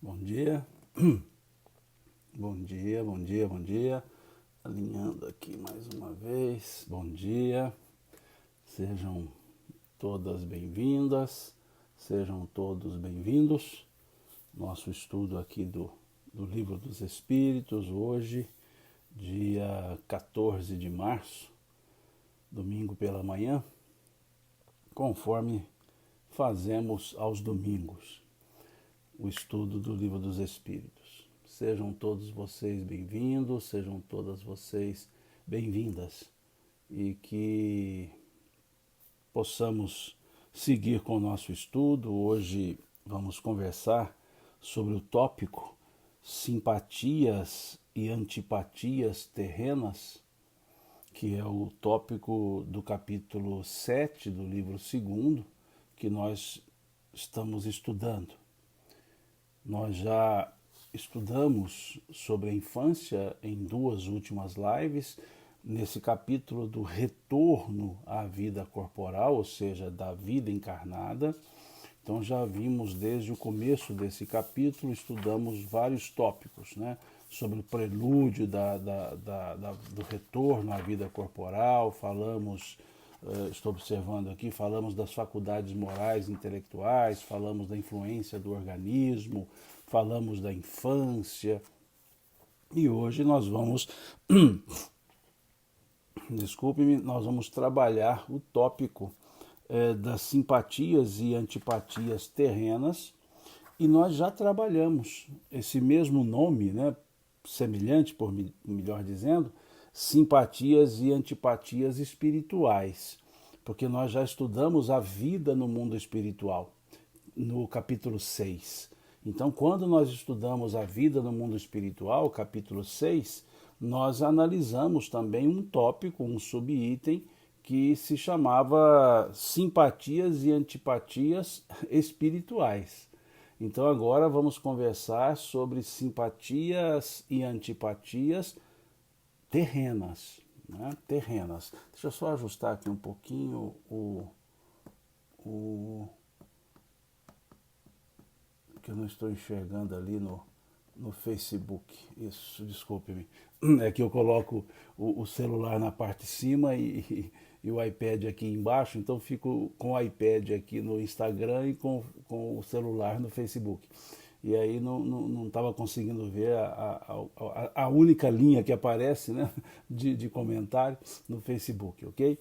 Bom dia, bom dia, bom dia, bom dia. Alinhando aqui mais uma vez. Bom dia, sejam todas bem-vindas, sejam todos bem-vindos. Nosso estudo aqui do Livro dos Espíritos, hoje, dia 14 de março, domingo pela manhã, conforme fazemos aos domingos, o estudo do Livro dos Espíritos. Sejam todos vocês bem-vindos, sejam todas vocês bem-vindas e que possamos seguir com o nosso estudo. Hoje vamos conversar sobre o tópico simpatias e antipatias terrenas, que é o tópico do capítulo 7 do livro 2 que nós estamos estudando. Nós já estudamos sobre a infância em duas últimas lives, nesse capítulo do retorno à vida corporal, ou seja, da vida encarnada. Então já vimos desde o começo desse capítulo, estudamos vários tópicos, né? Sobre o prelúdio do retorno à vida corporal, falamos, estou observando aqui, falamos das faculdades morais e intelectuais, falamos da influência do organismo, falamos da infância, e hoje nós vamos, desculpe-me, nós vamos trabalhar o tópico das simpatias e antipatias terrenas, e nós já trabalhamos esse mesmo nome, né, semelhante, por melhor dizendo, simpatias e antipatias espirituais, porque nós já estudamos a vida no mundo espiritual, no capítulo 6. Então, quando nós estudamos a vida no mundo espiritual, capítulo 6, nós analisamos também um tópico, um subitem, que se chamava simpatias e antipatias espirituais. Então agora vamos conversar sobre simpatias e antipatias terrenas, né? Terrenas. Deixa eu só ajustar aqui um pouquinho o que eu não estou enxergando ali no Facebook. Isso, desculpe-me. É que eu coloco o celular na parte de cima e o iPad aqui embaixo, então fico com o iPad aqui no Instagram e com o celular no Facebook. E aí não estava conseguindo ver a única linha que aparece, né, de comentário no Facebook, ok?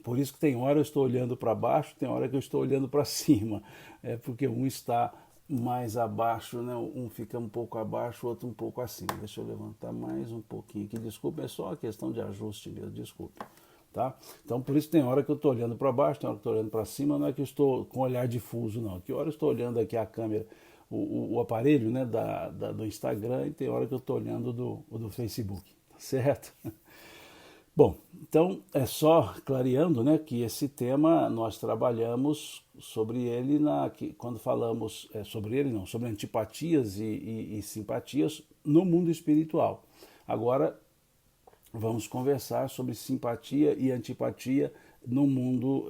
Por isso que tem hora eu estou olhando para baixo, tem hora que eu estou olhando para cima. É porque um está mais abaixo, né? Um fica um pouco abaixo, o outro um pouco acima. Deixa eu levantar mais um pouquinho aqui. Desculpa, é só uma questão de ajuste mesmo, desculpa. Tá? Então por isso tem hora que eu estou olhando para baixo, tem hora que eu estou olhando para cima, não é que eu estou com olhar difuso, não. Que hora eu estou olhando aqui a câmera, o aparelho, né, do Instagram, e tem hora que eu estou olhando do Facebook, tá certo? Bom, então é só clareando, né, que esse tema nós trabalhamos sobre ele quando falamos sobre ele, não, sobre antipatias e simpatias no mundo espiritual. Agora vamos conversar sobre simpatia e antipatia no mundo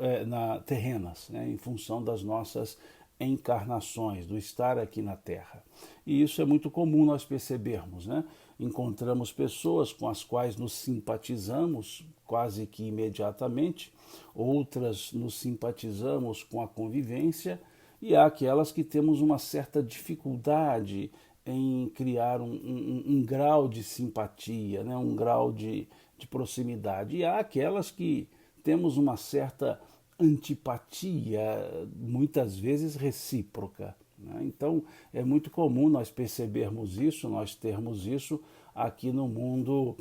terrenas, né, em função das nossas encarnações, do estar aqui na Terra. E isso é muito comum nós percebermos, né? Encontramos pessoas com as quais nos simpatizamos quase que imediatamente, outras nos simpatizamos com a convivência, e há aquelas que temos uma certa dificuldade em criar um grau de simpatia, né? Um grau de proximidade. E há aquelas que temos uma certa antipatia, muitas vezes recíproca, né? Então é muito comum nós percebermos isso, nós termos isso aqui no mundo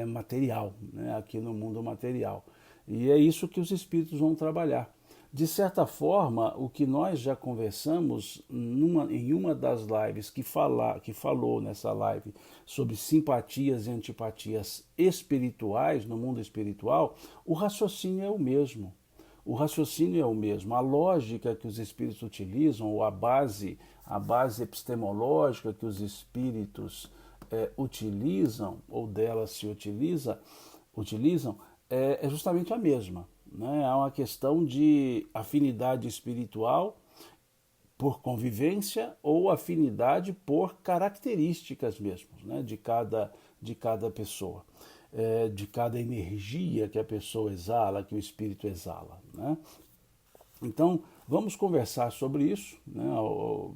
material, né? Aqui no mundo material. E é isso que os espíritos vão trabalhar. De certa forma, o que nós já conversamos em uma das lives que falou nessa live sobre simpatias e antipatias espirituais, no mundo espiritual, o raciocínio é o mesmo. O raciocínio é o mesmo. A lógica que os espíritos utilizam, ou a base epistemológica que os espíritos utilizam, ou delas se utilizam, é justamente a mesma. Né? Há uma questão de afinidade espiritual por convivência ou afinidade por características mesmo, né, de cada pessoa, de cada energia que a pessoa exala, que o espírito exala, né? Então, vamos conversar sobre isso, né,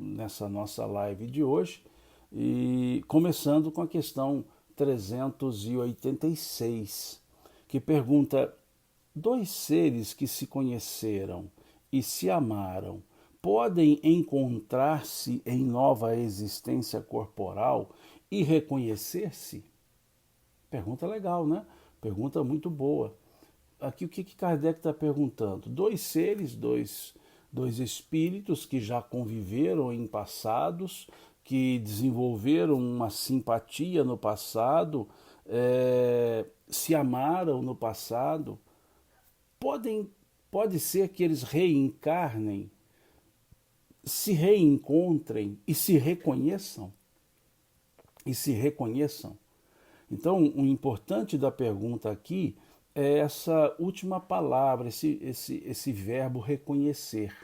nessa nossa live de hoje, e começando com a questão 386, que pergunta: dois seres que se conheceram e se amaram podem encontrar-se em nova existência corporal e reconhecer-se? Pergunta legal, né? Pergunta muito boa. Aqui o que Kardec está perguntando? Dois seres, dois espíritos que já conviveram em passados, que desenvolveram uma simpatia no passado, se amaram no passado, pode ser que eles reencarnem, se reencontrem e se reconheçam? Então, o importante da pergunta aqui é essa última palavra, esse verbo reconhecer.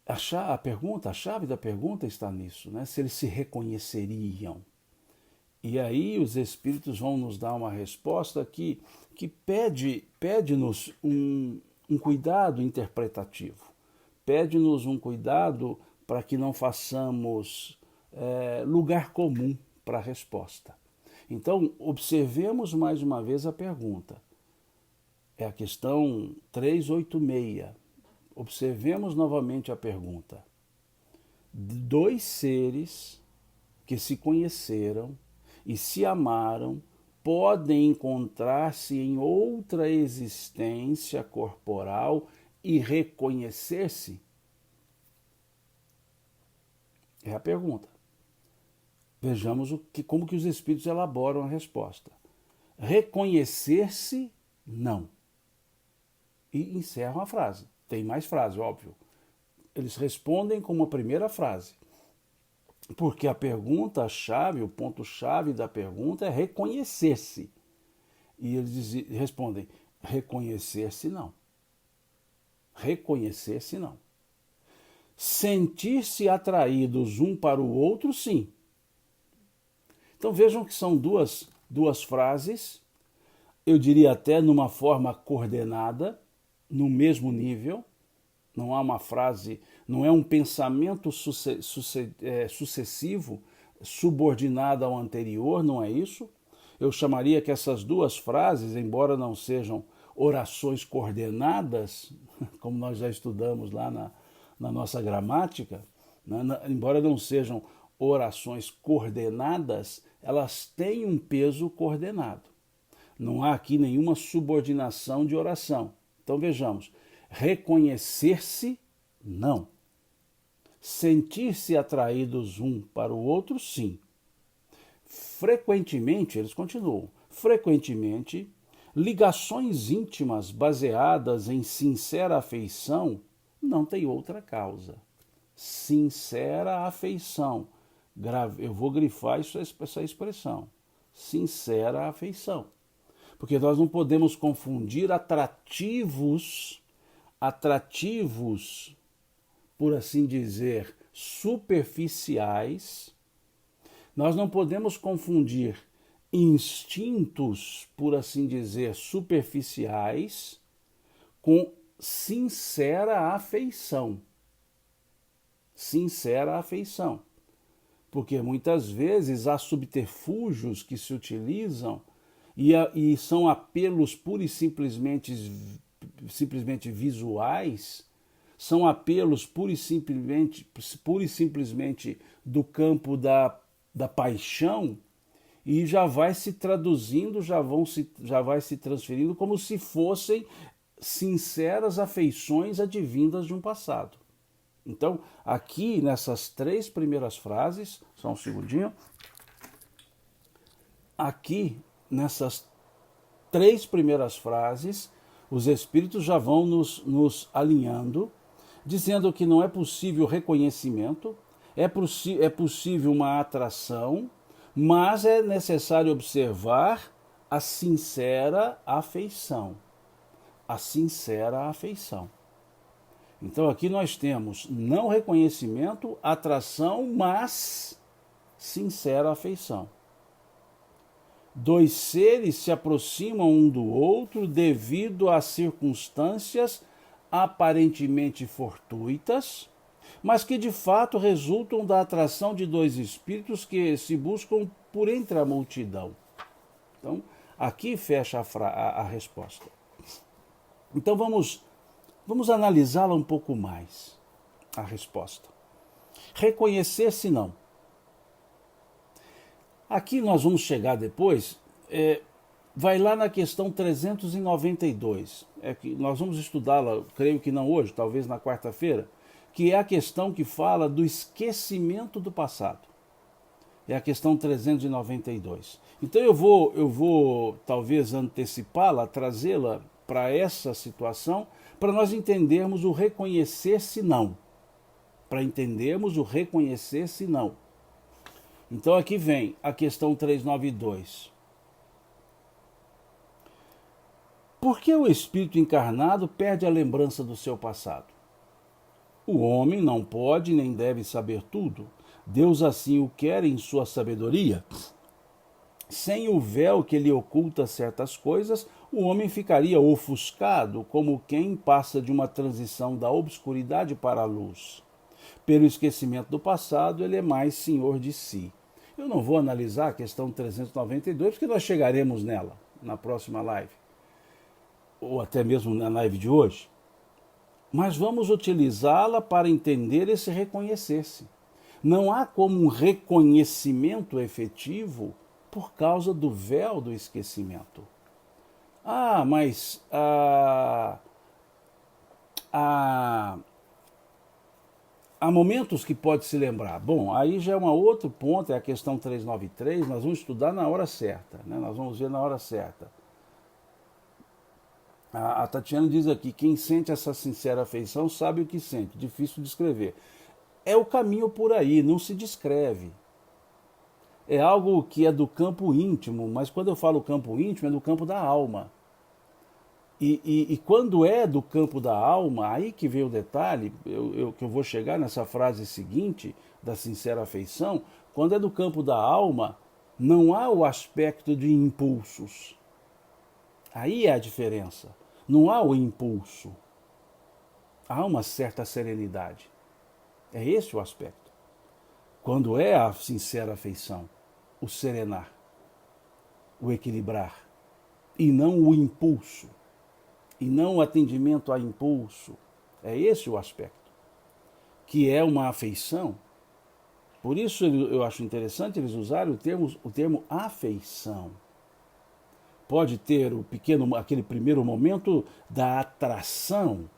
A chave da pergunta está nisso, né? Se eles se reconheceriam. E aí os espíritos vão nos dar uma resposta que pede-nos um cuidado interpretativo, pede-nos um cuidado para que não façamos lugar comum para a resposta. Então, observemos mais uma vez a pergunta. É a questão 386. Observemos novamente a pergunta. Dois seres que se conheceram e se amaram podem encontrar-se em outra existência corporal e reconhecer-se? É a pergunta. Vejamos como que os espíritos elaboram a resposta. Reconhecer-se, não. E encerram a frase. Tem mais frase, óbvio. Eles respondem com uma primeira frase. Porque a pergunta-chave, o ponto-chave da pergunta é reconhecer-se. E eles respondem, reconhecer-se não. Reconhecer-se não. Sentir-se atraídos um para o outro, sim. Então vejam que são duas frases, eu diria até numa forma coordenada, no mesmo nível. Não há uma frase, não é um pensamento sucessivo, subordinado ao anterior, não é isso. Eu chamaria que essas duas frases, embora não sejam orações coordenadas, como nós já estudamos lá na nossa gramática, né, embora não sejam orações coordenadas, elas têm um peso coordenado. Não há aqui nenhuma subordinação de oração. Então vejamos, reconhecer-se, não. Sentir-se atraídos um para o outro, sim. Frequentemente, eles continuam, frequentemente, ligações íntimas baseadas em sincera afeição não tem outra causa. Sincera afeição. Eu vou grifar essa expressão. Sincera afeição. Porque nós não podemos confundir atrativos, por assim dizer, superficiais. Nós não podemos confundir instintos, por assim dizer, superficiais, com sincera afeição. Sincera afeição. Porque muitas vezes há subterfúgios que se utilizam e são apelos pura e simplesmente visuais, são apelos pura e simplesmente do campo da paixão, e já vai se traduzindo, já vai se transferindo como se fossem sinceras afeições advindas de um passado. Então, aqui nessas três primeiras frases, só um segundinho, aqui nessas três primeiras frases, os espíritos já vão nos alinhando, dizendo que não é possível reconhecimento, é possível uma atração, mas é necessário observar a sincera afeição. A sincera afeição. Então aqui nós temos não reconhecimento, atração, mas sincera afeição. Dois seres se aproximam um do outro devido a circunstâncias aparentemente fortuitas, mas que de fato resultam da atração de dois espíritos que se buscam por entre a multidão. Então, aqui fecha a resposta. Então vamos analisá-la um pouco mais, a resposta. Reconhecer-se não. Aqui nós vamos chegar depois, vai lá na questão 392, que nós vamos estudá-la, creio que não hoje, talvez na quarta-feira, que é a questão que fala do esquecimento do passado. É a questão 392. Então eu vou talvez antecipá-la, trazê-la para essa situação, para nós entendermos o reconhecer-se não. Para entendermos o reconhecer-se não. Então aqui vem a questão 392. Por que o espírito encarnado perde a lembrança do seu passado? O homem não pode nem deve saber tudo. Deus assim o quer em sua sabedoria. Sem o véu que lhe oculta certas coisas, o homem ficaria ofuscado, como quem passa de uma transição da obscuridade para a luz. Pelo esquecimento do passado, ele é mais senhor de si. Eu não vou analisar a questão 392, porque nós chegaremos nela na próxima live, ou até mesmo na live de hoje. Mas vamos utilizá-la para entender esse reconhecer-se. Não há como um reconhecimento efetivo por causa do véu do esquecimento. Mas há momentos que pode se lembrar. Bom, aí já é um outro ponto, é a questão 393, nós vamos estudar na hora certa, né? Nós vamos ver na hora certa. A Tatiana diz aqui, quem sente essa sincera afeição sabe o que sente, difícil de descrever. É o caminho por aí, não se descreve. É algo que é do campo íntimo, mas quando eu falo campo íntimo, é do campo da alma. E quando é do campo da alma, aí que vem o detalhe, que eu vou chegar nessa frase seguinte, da sincera afeição, quando é do campo da alma, não há o aspecto de impulsos. Aí é a diferença. Não há o impulso. Há uma certa serenidade. É esse o aspecto. Quando é a sincera afeição, o serenar, o equilibrar, e não o impulso. E não o atendimento a impulso. É esse o aspecto. Que é uma afeição. Por isso eu acho interessante eles usarem o termo afeição. Pode ter aquele primeiro momento da atração,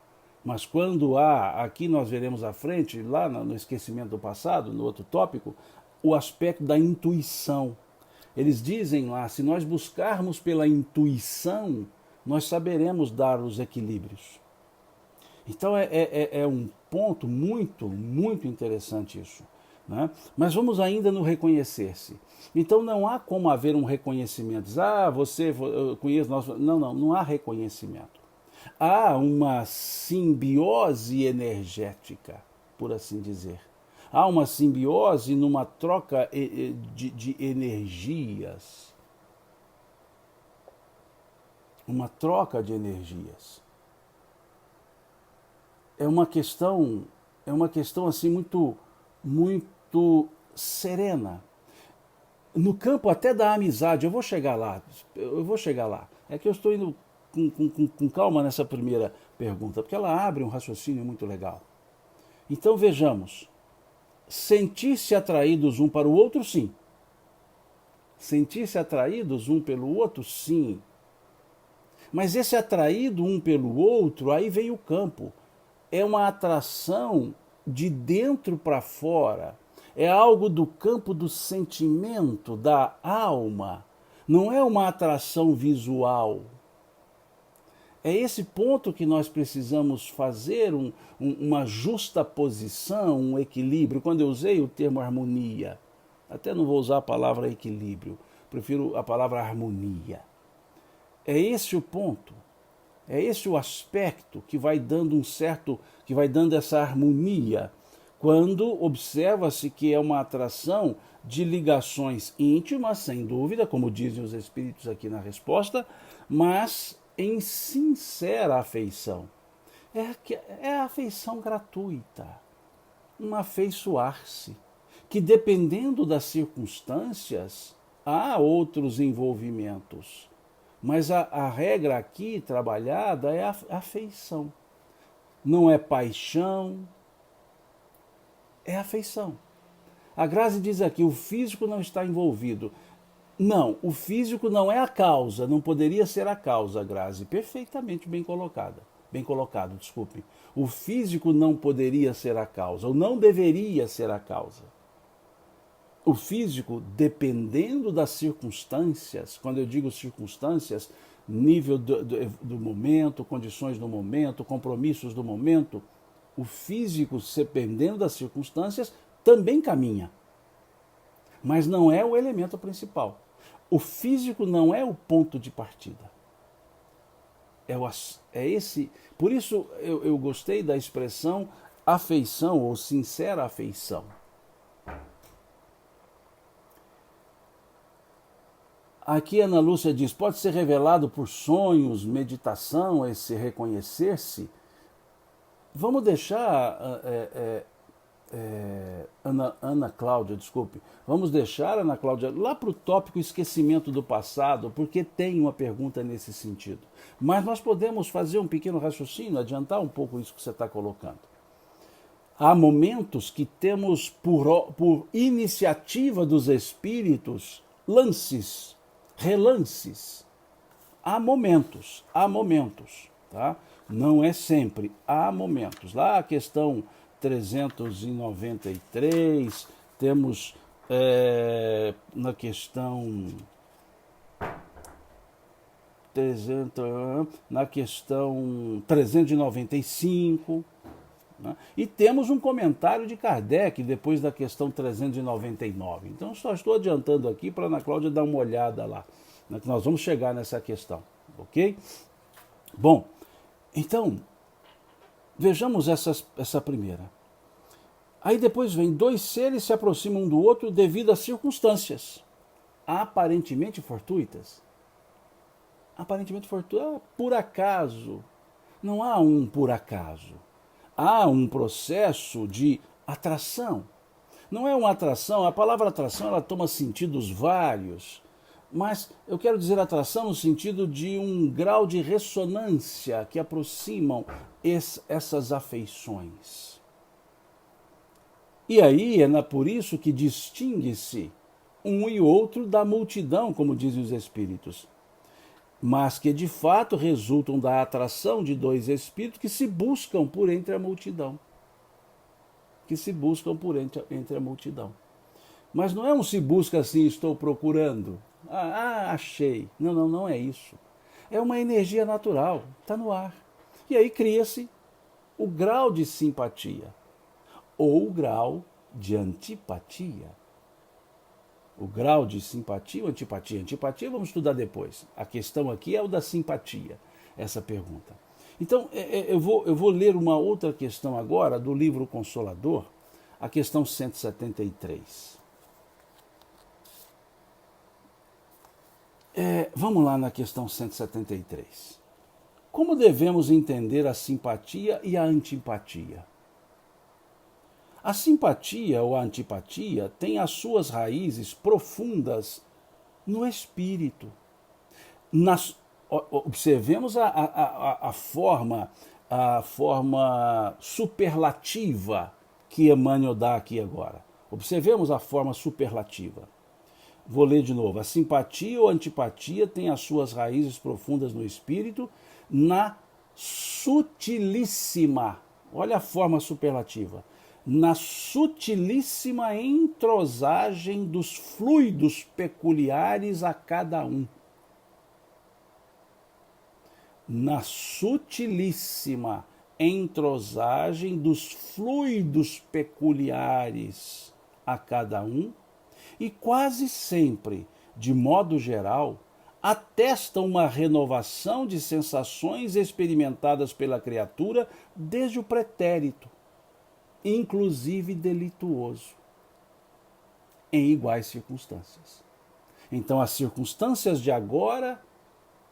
mas quando aqui nós veremos à frente, lá no esquecimento do passado, no outro tópico, o aspecto da intuição. Eles dizem lá, se nós buscarmos pela intuição, nós saberemos dar os equilíbrios. Então é um ponto muito, muito interessante isso. Né? Mas vamos ainda no reconhecer-se. Então não há como haver um reconhecimento. Eu conheço nós. Não há reconhecimento. Há uma simbiose energética, por assim dizer. Há uma simbiose numa troca de energias. Uma troca de energias. É uma questão assim muito serena. No campo até da amizade, eu vou chegar lá. É que eu estou indo com calma nessa primeira pergunta, porque ela abre um raciocínio muito legal. Então vejamos, sentir-se atraídos um para o outro, sim. Sentir-se atraídos um pelo outro, sim. Mas esse atraído um pelo outro, aí vem o campo. É uma atração de dentro para fora. É algo do campo do sentimento, da alma. Não é uma atração visual. É esse ponto que nós precisamos fazer uma justa posição, um equilíbrio. Quando eu usei o termo harmonia, até não vou usar a palavra equilíbrio, prefiro a palavra harmonia. É esse o ponto. É esse o aspecto que vai dando que vai dando essa harmonia, quando observa-se que é uma atração de ligações íntimas, sem dúvida, como dizem os espíritos aqui na resposta, mas em sincera afeição. É a afeição gratuita, um afeiçoar-se, que dependendo das circunstâncias, há outros envolvimentos. Mas a regra aqui trabalhada é a afeição. Não é paixão, é afeição. A Grazi diz aqui, o físico não está envolvido. Não, o físico não é a causa, não poderia ser a causa, Grazi. Perfeitamente bem colocada. Bem colocado, desculpe. O físico não poderia ser a causa, ou não deveria ser a causa. O físico, dependendo das circunstâncias, quando eu digo circunstâncias, nível do momento, condições do momento, compromissos do momento, o físico, dependendo das circunstâncias, também caminha. Mas não é o elemento principal. O físico não é o ponto de partida. É esse. Por isso eu gostei da expressão afeição ou sincera afeição. Aqui Ana Lúcia diz, pode ser revelado por sonhos, meditação, esse reconhecer-se? Vamos deixar, Ana Cláudia, desculpe, vamos deixar, Ana Cláudia, lá para o tópico esquecimento do passado, porque tem uma pergunta nesse sentido. Mas nós podemos fazer um pequeno raciocínio, adiantar um pouco isso que você está colocando. Há momentos que temos, por iniciativa dos espíritos, relances. Há momentos, tá? Não é sempre, há momentos. Lá a questão 393, temos na questão 395, né? E temos um comentário de Kardec depois da questão 399. Então só estou adiantando aqui para a Ana Cláudia dar uma olhada lá, né, que nós vamos chegar nessa questão, ok? Bom, então vejamos essa primeira. Aí depois vem, dois seres se aproximam um do outro devido a circunstâncias aparentemente fortuitas. Aparentemente fortuitas, por acaso. Não há um por acaso. Há um processo de atração. Não é uma atração, a palavra atração ela toma sentidos vários, mas eu quero dizer atração no sentido de um grau de ressonância que aproximam essas afeições. E aí é por isso que distingue-se um e outro da multidão, como dizem os espíritos, mas que de fato resultam da atração de dois espíritos que se buscam por entre a multidão. Entre a multidão. Mas não é um se busca assim, estou procurando. Achei. Não é isso. É uma energia natural, está no ar. E aí cria-se o grau de simpatia ou o grau de antipatia. O grau de simpatia ou antipatia? Antipatia vamos estudar depois. A questão aqui é o da simpatia, essa pergunta. Então, eu vou ler uma outra questão agora do livro Consolador, a questão 173. Vamos lá na questão 173. Como devemos entender a simpatia e a antipatia? A simpatia ou a antipatia tem as suas raízes profundas no espírito. Observemos a forma superlativa que Emmanuel dá aqui agora. Observemos a forma superlativa. Vou ler de novo. A simpatia ou antipatia tem as suas raízes profundas no espírito, na sutilíssima, olha a forma superlativa, na sutilíssima entrosagem dos fluidos peculiares a cada um. Na sutilíssima entrosagem dos fluidos peculiares a cada um, e quase sempre, de modo geral, atestam uma renovação de sensações experimentadas pela criatura desde o pretérito, inclusive delituoso, em iguais circunstâncias. Então, as circunstâncias de agora,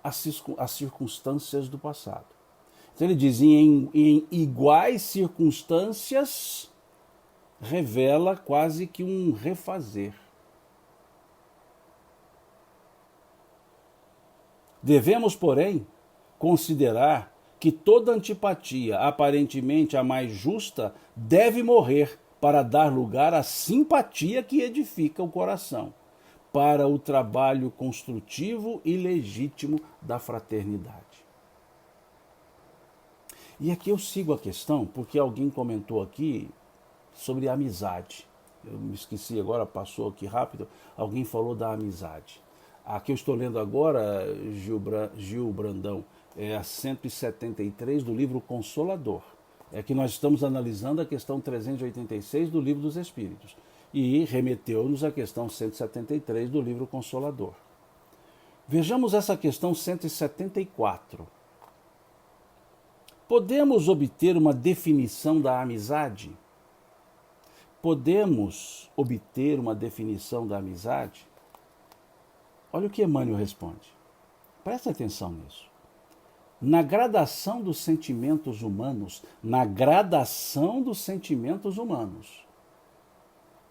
as circunstâncias do passado. Então, ele diz: em iguais circunstâncias, revela quase que um refazer. Devemos, porém, considerar que toda antipatia, aparentemente a mais justa, deve morrer para dar lugar à simpatia que edifica o coração, para o trabalho construtivo e legítimo da fraternidade. E aqui eu sigo a questão, porque alguém comentou aqui sobre amizade. Eu me esqueci agora, passou aqui rápido, alguém falou da amizade. A que eu estou lendo agora, Gil Brandão, é a 173 do livro Consolador. É que nós estamos analisando a questão 386 do Livro dos Espíritos. E remeteu-nos à questão 173 do livro Consolador. Vejamos essa questão 174. Podemos obter uma definição da amizade? Podemos obter uma definição da amizade? Olha o que Emmanuel responde. Presta atenção nisso. Na gradação dos sentimentos humanos,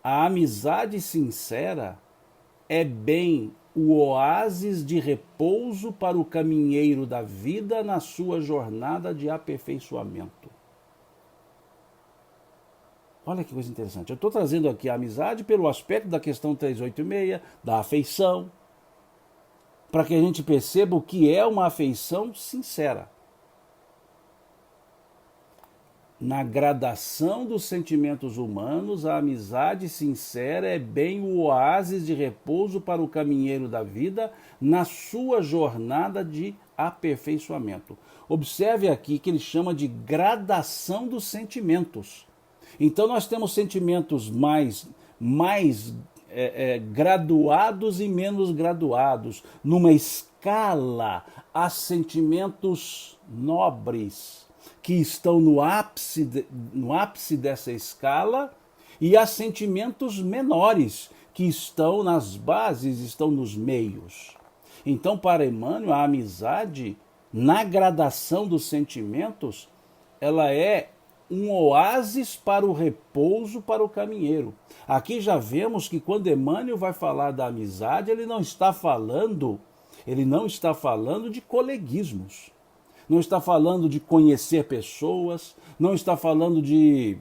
a amizade sincera é bem o oásis de repouso para o caminheiro da vida na sua jornada de aperfeiçoamento. Olha que coisa interessante. Eu estou trazendo aqui a amizade pelo aspecto da questão 386, da afeição, para que a gente perceba o que é uma afeição sincera. Na gradação dos sentimentos humanos, a amizade sincera é bem o oásis de repouso para o caminheiro da vida na sua jornada de aperfeiçoamento. Observe aqui que ele chama de gradação dos sentimentos. Então nós temos sentimentos mais graduados e menos graduados, numa escala a sentimentos nobres, que estão no ápice dessa escala, e há sentimentos menores, que estão nas bases, estão nos meios. Então, para Emmanuel, a amizade, na gradação dos sentimentos, ela é um oásis para o repouso para o caminheiro. Aqui já vemos que quando Emmanuel vai falar da amizade, ele não está falando de coleguismos. Não está falando de conhecer pessoas, não está falando de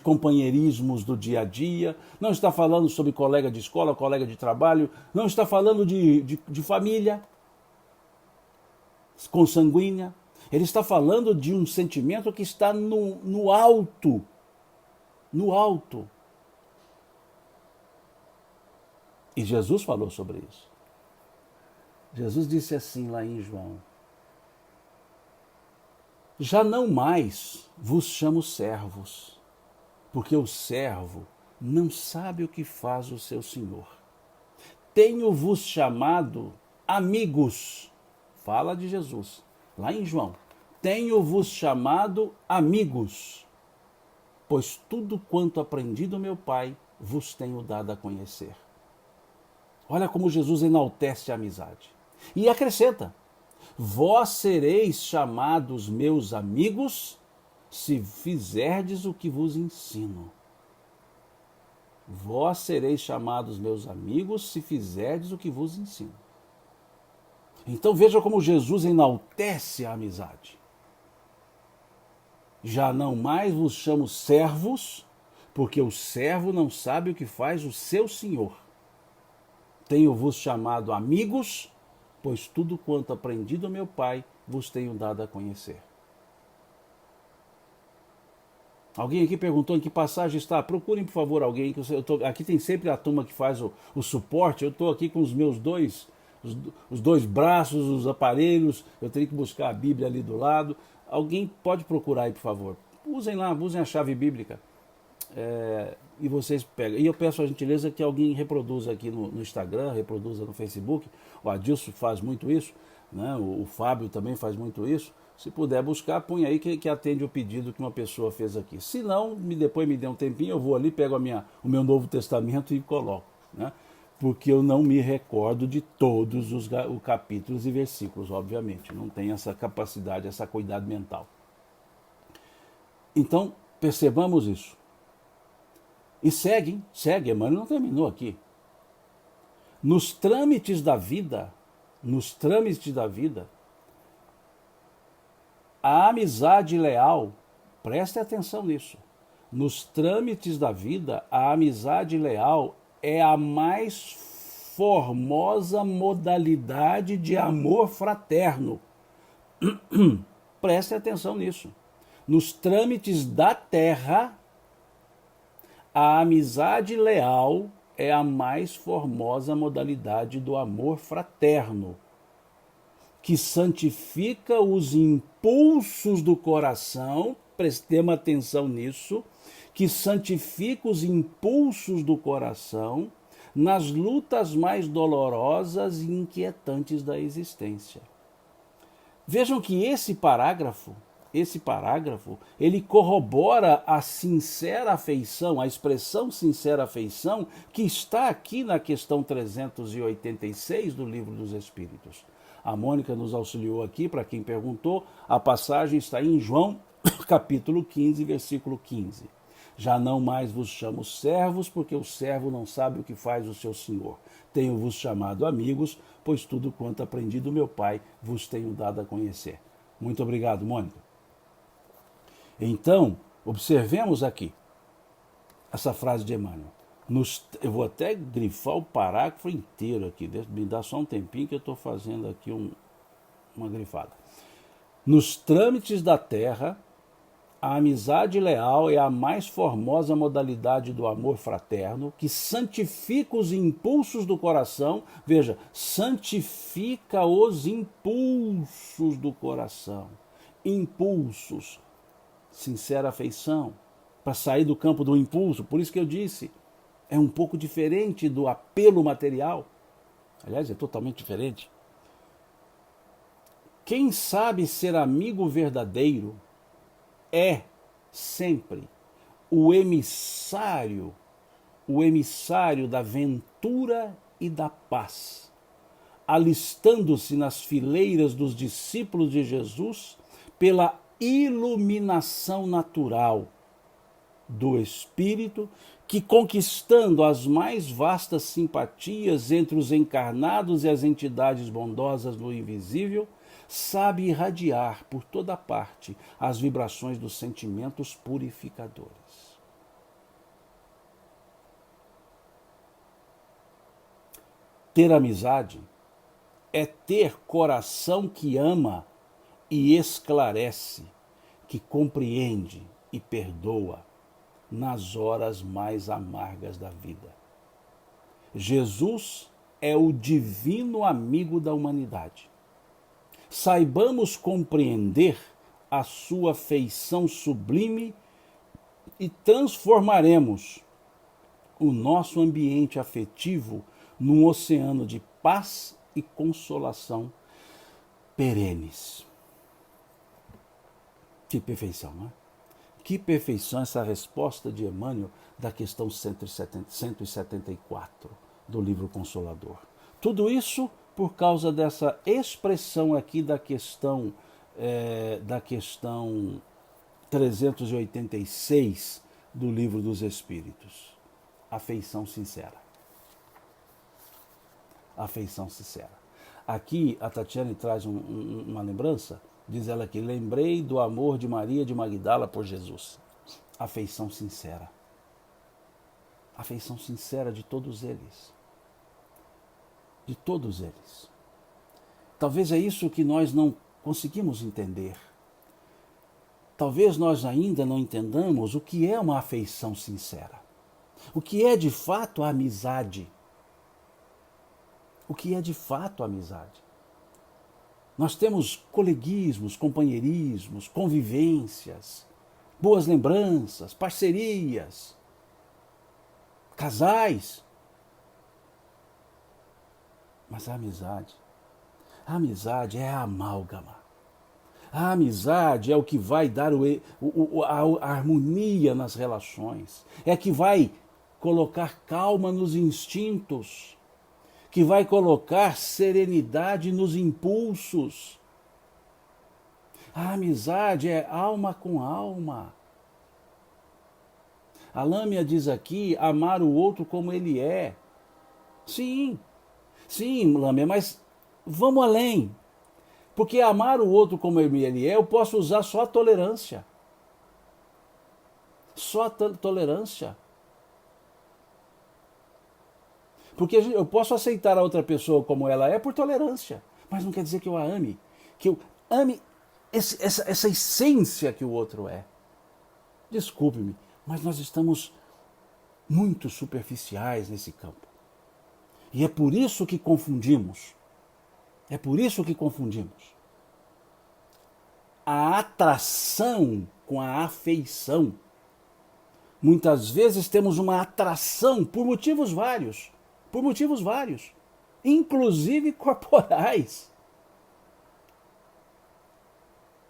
companheirismos do dia a dia, não está falando sobre colega de escola, colega de trabalho, não está falando de família consanguínea. Ele está falando de um sentimento que está no alto. No alto. E Jesus falou sobre isso. Jesus disse assim lá em João: já não mais vos chamo servos, porque o servo não sabe o que faz o seu senhor. Tenho-vos chamado amigos. Fala de Jesus. Lá em João: tenho-vos chamado amigos, pois tudo quanto aprendi do meu Pai vos tenho dado a conhecer. Olha como Jesus enaltece a amizade. E acrescenta: vós sereis chamados meus amigos se fizerdes o que vos ensino. Vós sereis chamados meus amigos se fizerdes o que vos ensino. Então veja como Jesus enaltece a amizade. Já não mais vos chamo servos, porque o servo não sabe o que faz o seu senhor. Tenho-vos chamado amigos, pois tudo quanto aprendi do meu Pai vos tenho dado a conhecer. Alguém aqui perguntou em que passagem está? Procurem, por favor, alguém. Aqui tem sempre a turma que faz o suporte. Eu estou aqui com os meus os dois braços, os aparelhos. Eu teria que buscar a Bíblia ali do lado. Alguém pode procurar aí, por favor. Usem lá, usem a chave bíblica. e vocês pegam. E eu peço a gentileza que alguém reproduza aqui no Instagram, reproduza no Facebook. O Adilson faz muito isso, né? O Fábio também faz muito isso. Se puder buscar, põe aí que atende o pedido que uma pessoa fez aqui. Se não, depois me dê um tempinho, eu vou ali, pego o meu Novo Testamento e coloco, né? Porque eu não me recordo de todos os capítulos e versículos, obviamente. Não tenho essa capacidade, essa cuidado mental. Então, percebamos isso. E segue, Emmanuel não terminou aqui. Nos trâmites da vida, a amizade leal, preste atenção nisso. Nos trâmites da vida, a amizade leal é a mais formosa modalidade de amor fraterno. Preste atenção nisso. Nos trâmites da terra, a amizade leal é a mais formosa modalidade do amor fraterno, que santifica os impulsos do coração, prestemos atenção nisso, que santifica os impulsos do coração nas lutas mais dolorosas e inquietantes da existência. Vejam que esse parágrafo, ele corrobora a sincera afeição, a expressão sincera afeição, que está aqui na questão 386 do Livro dos Espíritos. A Mônica nos auxiliou aqui, para quem perguntou, a passagem está em João, capítulo 15, versículo 15. Já não mais vos chamo servos, porque o servo não sabe o que faz o seu senhor. Tenho-vos chamado amigos, pois tudo quanto aprendi do meu Pai vos tenho dado a conhecer. Muito obrigado, Mônica. Então, observemos aqui essa frase de Emmanuel. Eu vou até grifar o parágrafo inteiro aqui, me dá só um tempinho que eu estou fazendo aqui uma grifada. Nos trâmites da terra, a amizade leal é a mais formosa modalidade do amor fraterno, que santifica os impulsos do coração. Veja, santifica os impulsos do coração. Impulsos, sincera afeição, para sair do campo do impulso. Por isso que eu disse, é um pouco diferente do apelo material. Aliás, é totalmente diferente. Quem sabe ser amigo verdadeiro é sempre o emissário da ventura e da paz, alistando-se nas fileiras dos discípulos de Jesus pela iluminação natural do espírito, que, conquistando as mais vastas simpatias entre os encarnados e as entidades bondosas no invisível, sabe irradiar por toda parte as vibrações dos sentimentos purificadores. Ter amizade é ter coração que ama e esclarece, que compreende e perdoa nas horas mais amargas da vida. Jesus é o divino amigo da humanidade. Saibamos compreender a sua feição sublime e transformaremos o nosso ambiente afetivo num oceano de paz e consolação perenes. Que perfeição, não é? Que perfeição essa resposta de Emmanuel da questão 174 do livro Consolador. Tudo isso por causa dessa expressão aqui da questão 386 do Livro dos Espíritos. Afeição sincera. Afeição sincera. Aqui a Tatiane traz uma lembrança, diz ela aqui, lembrei do amor de Maria de Magdala por Jesus. Afeição sincera. Afeição sincera de todos eles. De todos eles. Talvez é isso que nós não conseguimos entender. Talvez nós ainda não entendamos o que é uma afeição sincera. O que é de fato a amizade. O que é de fato a amizade. Nós temos coleguismos, companheirismos, convivências, boas lembranças, parcerias. casais. Mas a amizade é a amálgama. A amizade é o que vai dar a harmonia nas relações. É que vai colocar calma nos instintos. Que vai colocar serenidade nos impulsos. A amizade é alma com alma. A Lâmia diz aqui, amar o outro como ele é. Sim, Lâmia, mas vamos além. Porque amar o outro como ele é, eu posso usar só a tolerância. Só a tolerância. Porque eu posso aceitar a outra pessoa como ela é por tolerância. Mas não quer dizer que eu a ame. Que eu ame essa essência que o outro é. Desculpe-me, mas nós estamos muito superficiais nesse campo. E é por isso que confundimos. É por isso que confundimos a atração com a afeição. Muitas vezes temos uma atração por motivos vários. Por motivos vários. Inclusive corporais.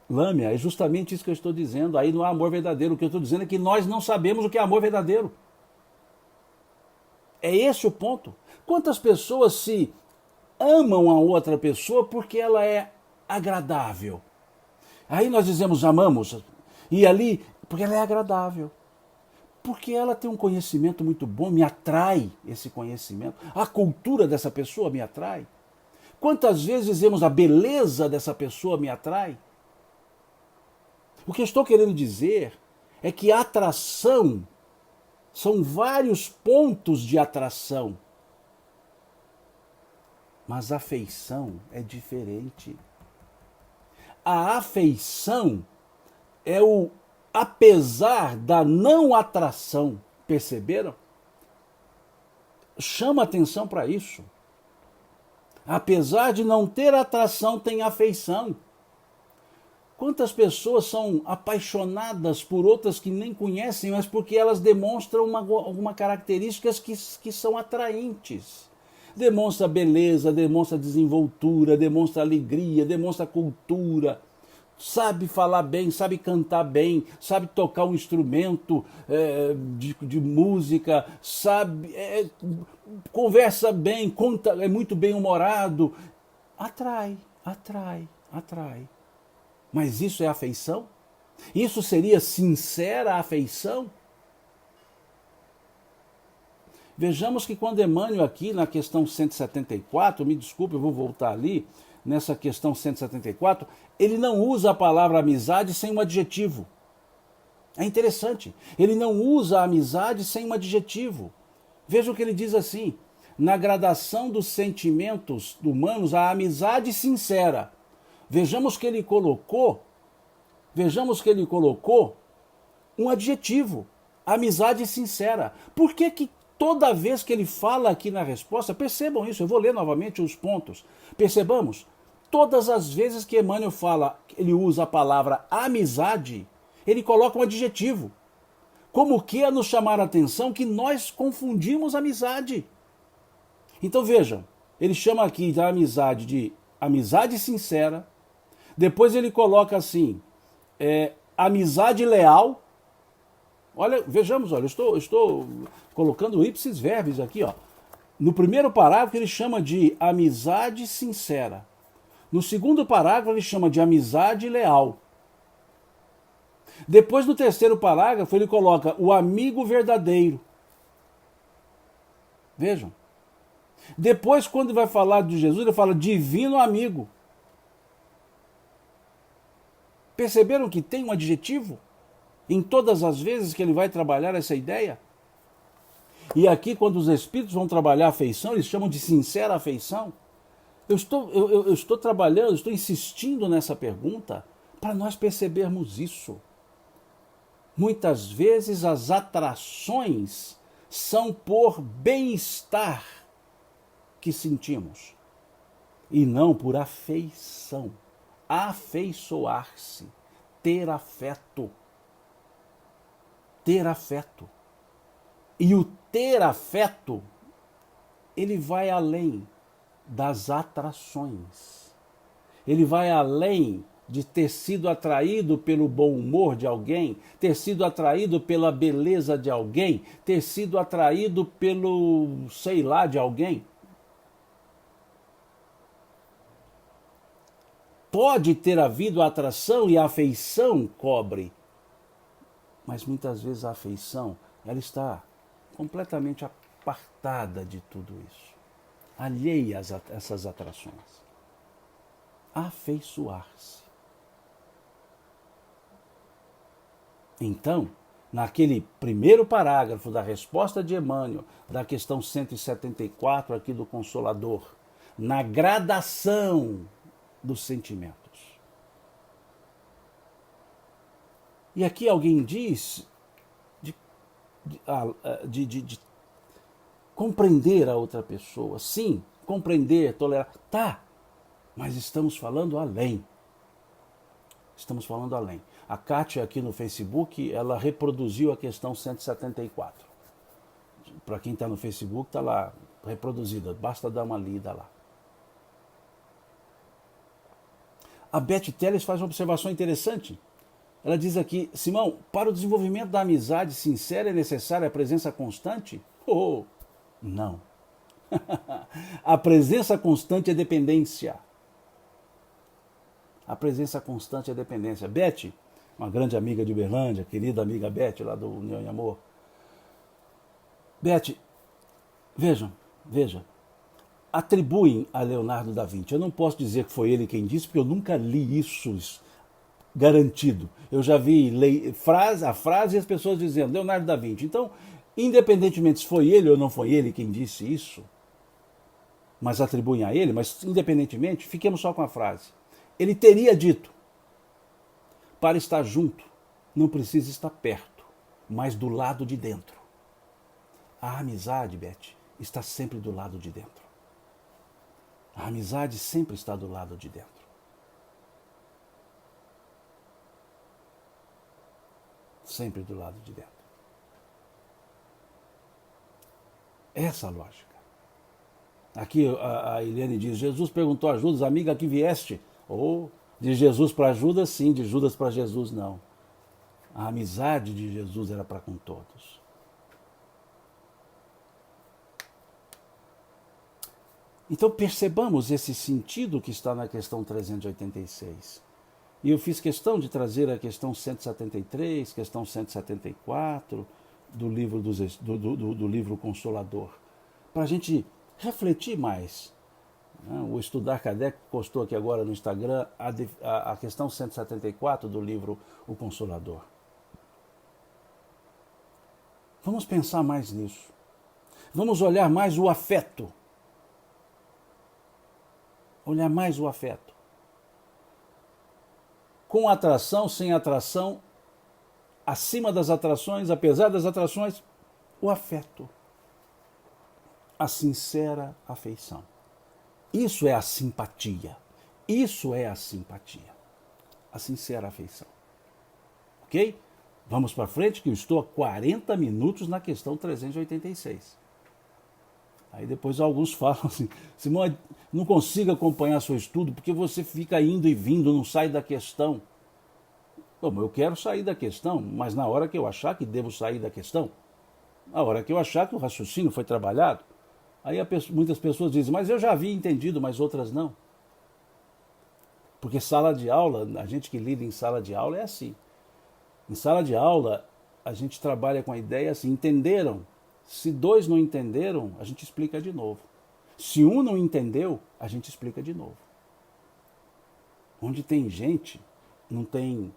Lâmia, é justamente isso que eu estou dizendo. Aí não há amor verdadeiro. O que eu estou dizendo é que nós não sabemos o que é amor verdadeiro. É esse o ponto. Quantas pessoas se amam a outra pessoa porque ela é agradável? Aí nós dizemos amamos, e ali, porque ela é agradável. Porque ela tem um conhecimento muito bom, me atrai esse conhecimento. A cultura dessa pessoa me atrai. Quantas vezes dizemos a beleza dessa pessoa me atrai? O que eu estou querendo dizer é que a atração são vários pontos de atração. Mas a afeição é diferente. A afeição é o apesar da não atração. Perceberam? Chama atenção para isso. Apesar de não ter atração, tem afeição. Quantas pessoas são apaixonadas por outras que nem conhecem, mas porque elas demonstram algumas características que são atraentes. Demonstra beleza, demonstra desenvoltura, demonstra alegria, demonstra cultura, sabe falar bem, sabe cantar bem, sabe tocar um instrumento de música, sabe, conversa bem, conta, é muito bem-humorado. Atrai. Mas isso é afeição? Isso seria sincera afeição? Vejamos que quando Emmanuel aqui na questão 174, me desculpe, eu vou voltar ali, nessa questão 174, ele não usa a palavra amizade sem um adjetivo. É interessante, ele não usa a amizade sem um adjetivo. Veja o que ele diz assim, na gradação dos sentimentos humanos, a amizade sincera. Vejamos que ele colocou um adjetivo, amizade sincera. Por que toda vez que ele fala aqui na resposta, percebam isso, eu vou ler novamente os pontos. Percebamos, todas as vezes que Emmanuel fala, ele usa a palavra amizade, ele coloca um adjetivo. Como que é nos chamar a atenção que nós confundimos amizade. Então vejam, ele chama aqui da amizade de amizade sincera, depois ele coloca assim, amizade leal. Olha, vejamos, olha, eu estou colocando ipsis verbis aqui, ó. No primeiro parágrafo ele chama de amizade sincera. No segundo parágrafo ele chama de amizade leal. Depois no terceiro parágrafo ele coloca o amigo verdadeiro. Vejam. Depois quando vai falar de Jesus ele fala divino amigo. Perceberam que tem um adjetivo? Em todas as vezes que ele vai trabalhar essa ideia? E aqui, quando os espíritos vão trabalhar a afeição, eles chamam de sincera afeição. Eu estou trabalhando, estou insistindo nessa pergunta para nós percebermos isso. Muitas vezes as atrações são por bem-estar que sentimos e não por afeição. Afeiçoar-se, ter afeto. Ter afeto. E o ter afeto, ele vai além das atrações. Ele vai além de ter sido atraído pelo bom humor de alguém, ter sido atraído pela beleza de alguém, ter sido atraído pelo sei lá de alguém. Pode ter havido a atração e a afeição cobre, mas muitas vezes a afeição ela está completamente apartada de tudo isso, alheia a essas atrações. Afeiçoar-se. Então, naquele primeiro parágrafo da resposta de Emmanuel, da questão 174 aqui do Consolador, na gradação dos sentimentos. E aqui alguém diz de compreender a outra pessoa. Sim, compreender, tolerar. Tá, mas estamos falando além. Estamos falando além. A Kátia aqui no Facebook, ela reproduziu a questão 174. Para quem está no Facebook, está lá reproduzida. Basta dar uma lida lá. A Beth Teles faz uma observação interessante. Ela diz aqui, Simão, para o desenvolvimento da amizade sincera é necessária a presença constante? Oh, não. A presença constante é dependência. A presença constante é dependência. Beth, uma grande amiga de Uberlândia, querida amiga Beth, lá do União e Amor. Beth, veja, atribuem a Leonardo da Vinci. Eu não posso dizer que foi ele quem disse, porque eu nunca li isso garantido. Eu já vi a frase e as pessoas dizendo Leonardo da Vinci. Então, independentemente se foi ele ou não foi ele quem disse isso, mas atribuem a ele, mas independentemente, fiquemos só com a frase. Ele teria dito, para estar junto, não precisa estar perto, mas do lado de dentro. A amizade, Beth, está sempre do lado de dentro. A amizade sempre está do lado de dentro. Sempre do lado de dentro. Essa a lógica. Aqui a Eliane diz, Jesus perguntou a Judas, amiga, que vieste? Ou de Jesus para Judas, sim, de Judas para Jesus, não. A amizade de Jesus era para com todos. Então percebamos esse sentido que está na questão 386. E eu fiz questão de trazer a questão 173, questão 174 do livro, do livro Consolador, para a gente refletir mais. O Estudar Kardec postou aqui agora no Instagram a questão 174 do livro O Consolador. Vamos pensar mais nisso. Vamos olhar mais o afeto. Olhar mais o afeto. Com atração, sem atração, acima das atrações, apesar das atrações, o afeto. A sincera afeição. Isso é a simpatia. Isso é a simpatia. A sincera afeição. Ok? Vamos para frente, que eu estou há 40 minutos na questão 386. Aí depois alguns falam assim, Simão, não consigo acompanhar seu estudo porque você fica indo e vindo, não sai da questão. Bom, eu quero sair da questão, mas na hora que eu achar que devo sair da questão, na hora que eu achar que o raciocínio foi trabalhado, aí muitas pessoas dizem, mas eu já havia entendido, mas outras não. Porque sala de aula, a gente que lida em sala de aula é assim. Em sala de aula, a gente trabalha com a ideia assim, entenderam? Se dois não entenderam, a gente explica de novo. Se um não entendeu, a gente explica de novo. Onde tem gente, não tem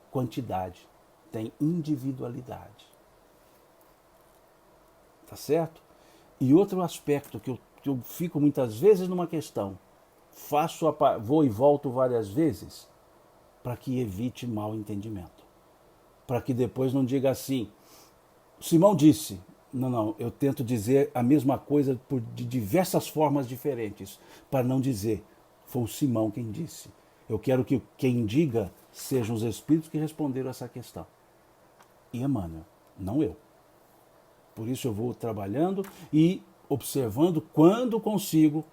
quantidade, tem individualidade. Tá certo? E outro aspecto que eu fico muitas vezes numa questão, vou e volto várias vezes, para que evite mal entendimento. Para que depois não diga assim, Simão disse, não, eu tento dizer a mesma coisa de diversas formas diferentes, para não dizer, foi o Simão quem disse. Eu quero que quem diga sejam os espíritos que responderam essa questão. E Emmanuel, não eu. Por isso eu vou trabalhando e observando quando consigo,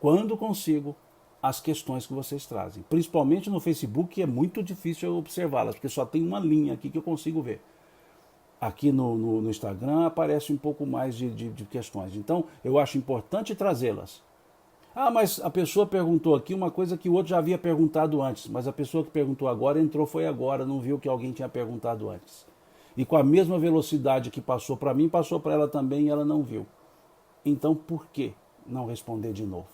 as questões que vocês trazem. Principalmente no Facebook, é muito difícil eu observá-las, porque só tem uma linha aqui que eu consigo ver. Aqui no Instagram aparece um pouco mais de questões. Então, eu acho importante trazê-las. Ah, mas a pessoa perguntou aqui uma coisa que o outro já havia perguntado antes, mas a pessoa que perguntou agora entrou foi agora, não viu que alguém tinha perguntado antes. E com a mesma velocidade que passou para mim, passou para ela também e ela não viu. Então, por que não responder de novo?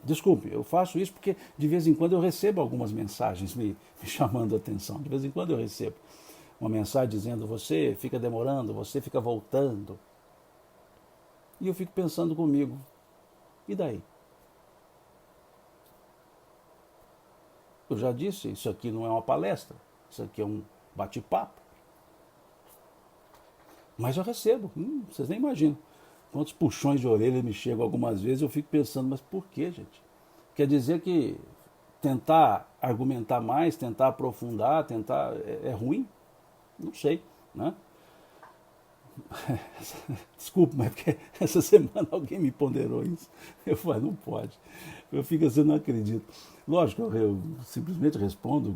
Desculpe, eu faço isso porque de vez em quando eu recebo algumas mensagens me chamando a atenção. De vez em quando eu recebo uma mensagem dizendo: você fica demorando, você fica voltando. E eu fico pensando comigo: e daí? Eu já disse, isso aqui não é uma palestra, isso aqui é um bate-papo. Mas eu recebo, vocês nem imaginam. Quantos puxões de orelha me chegam algumas vezes, eu fico pensando: mas por que, gente? Quer dizer que tentar argumentar mais, tentar aprofundar, é ruim? Não sei, né? Desculpa, mas porque essa semana alguém me ponderou isso. Eu falei: não pode. Eu fico assim, não acredito. Lógico, eu simplesmente respondo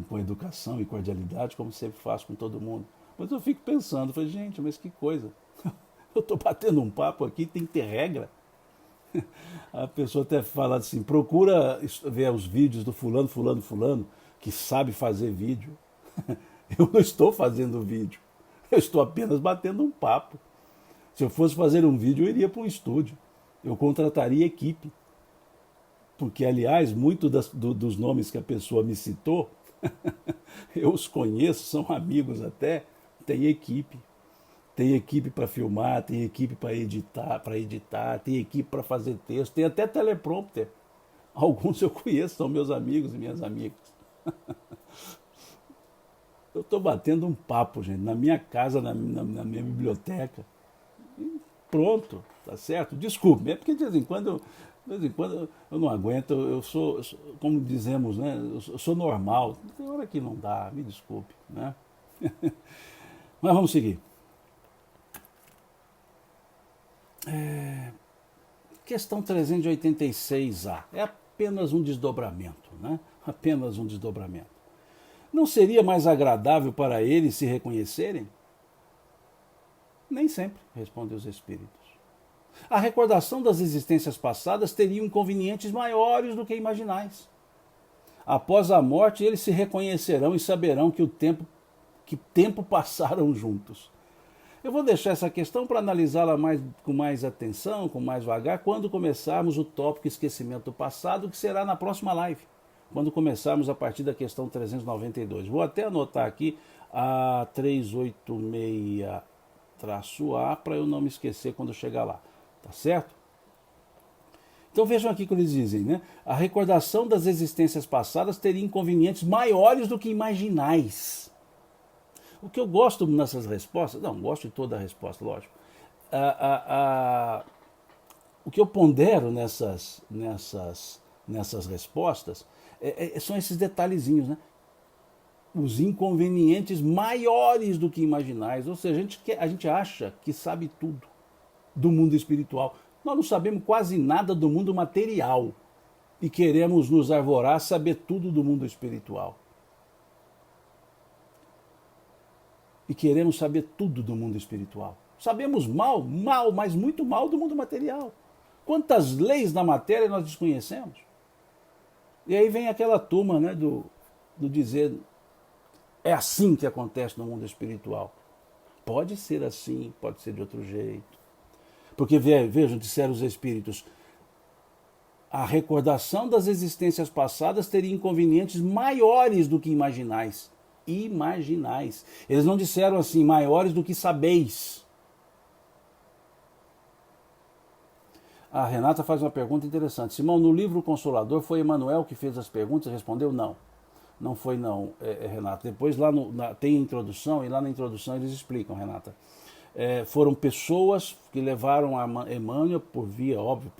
com educação e cordialidade, como sempre faço com todo mundo. Mas eu fico pensando, falei: gente, mas que coisa. Eu estou batendo um papo aqui, tem que ter regra. A pessoa até fala assim: procura ver os vídeos do fulano, que sabe fazer vídeo. Eu não estou fazendo vídeo. Eu estou apenas batendo um papo. Se eu fosse fazer um vídeo, eu iria para um estúdio. Eu contrataria equipe. Porque, aliás, muitos dos nomes que a pessoa me citou, eu os conheço, são amigos até, tem equipe. Tem equipe para filmar, tem equipe para editar, tem equipe para fazer texto, tem até teleprompter. Alguns eu conheço, são meus amigos e minhas amigas. Eu estou batendo um papo, gente, na minha casa, na minha biblioteca. E pronto, tá certo? Desculpe, é porque de vez em quando eu não aguento, eu sou, como dizemos, né? Eu sou normal. Tem hora que não dá, me desculpe, né? Mas vamos seguir. Questão 386A. É apenas um desdobramento, né? Apenas um desdobramento. Não seria mais agradável para eles se reconhecerem? Nem sempre, respondem os espíritos. A recordação das existências passadas teria inconvenientes maiores do que imaginais. Após a morte, eles se reconhecerão e saberão que tempo passaram juntos. Eu vou deixar essa questão para analisá-la com mais atenção, com mais vagar, quando começarmos o tópico esquecimento do passado, que será na próxima live, quando começarmos a partir da questão 392. Vou até anotar aqui a 386-A para eu não me esquecer quando chegar lá, tá certo? Então vejam aqui o que eles dizem, né? A recordação das existências passadas teria inconvenientes maiores do que imaginais. O que eu gosto nessas respostas, não, gosto de toda a resposta, lógico. O que eu pondero nessas respostas são esses detalhezinhos, né? Os inconvenientes maiores do que imaginais. Ou seja, a gente acha que sabe tudo do mundo espiritual. Nós não sabemos quase nada do mundo material e queremos nos arvorar a saber tudo do mundo espiritual. E queremos saber tudo do mundo espiritual. Sabemos mal, mas muito mal do mundo material. Quantas leis da matéria nós desconhecemos? E aí vem aquela turma, né, do dizer: é assim que acontece no mundo espiritual. Pode ser assim, pode ser de outro jeito. Porque, vejam, disseram os espíritos, a recordação das existências passadas teria inconvenientes maiores do que imaginais. Eles não disseram assim, maiores do que sabeis. A Renata faz uma pergunta interessante. Simão, no livro Consolador, foi Emmanuel que fez as perguntas e respondeu? Não. Não foi não, Renata. Depois lá tem a introdução, e lá na introdução eles explicam, Renata. Foram pessoas que levaram a Emmanuel por via, óbvio,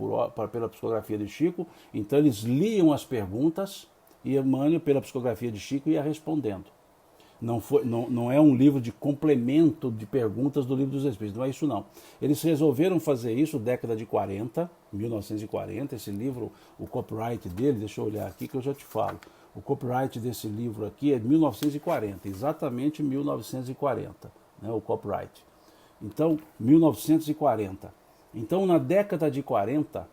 pela psicografia de Chico. Então eles liam as perguntas e Emmanuel, pela psicografia de Chico, ia respondendo. Não é um livro de complemento de perguntas do Livro dos Espíritos, não é isso não. Eles resolveram fazer isso década de 40, 1940, esse livro, o copyright dele, deixa eu olhar aqui que eu já te falo. O copyright desse livro aqui é 1940, exatamente 1940, né, o copyright. Então, 1940. Então, na década de 40,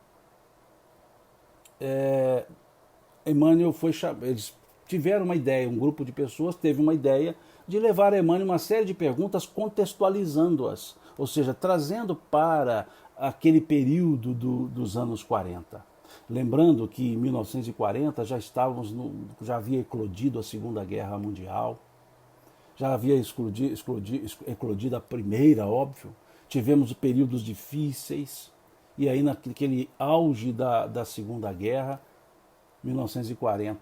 Emmanuel eles tiveram uma ideia, um grupo de pessoas teve uma ideia de levar a Emmanuel uma série de perguntas contextualizando-as, ou seja, trazendo para aquele período dos anos 40. Lembrando que em 1940 já havia eclodido a Segunda Guerra Mundial, já havia eclodido a Primeira, óbvio, tivemos períodos difíceis, e aí naquele auge da Segunda Guerra, 1940,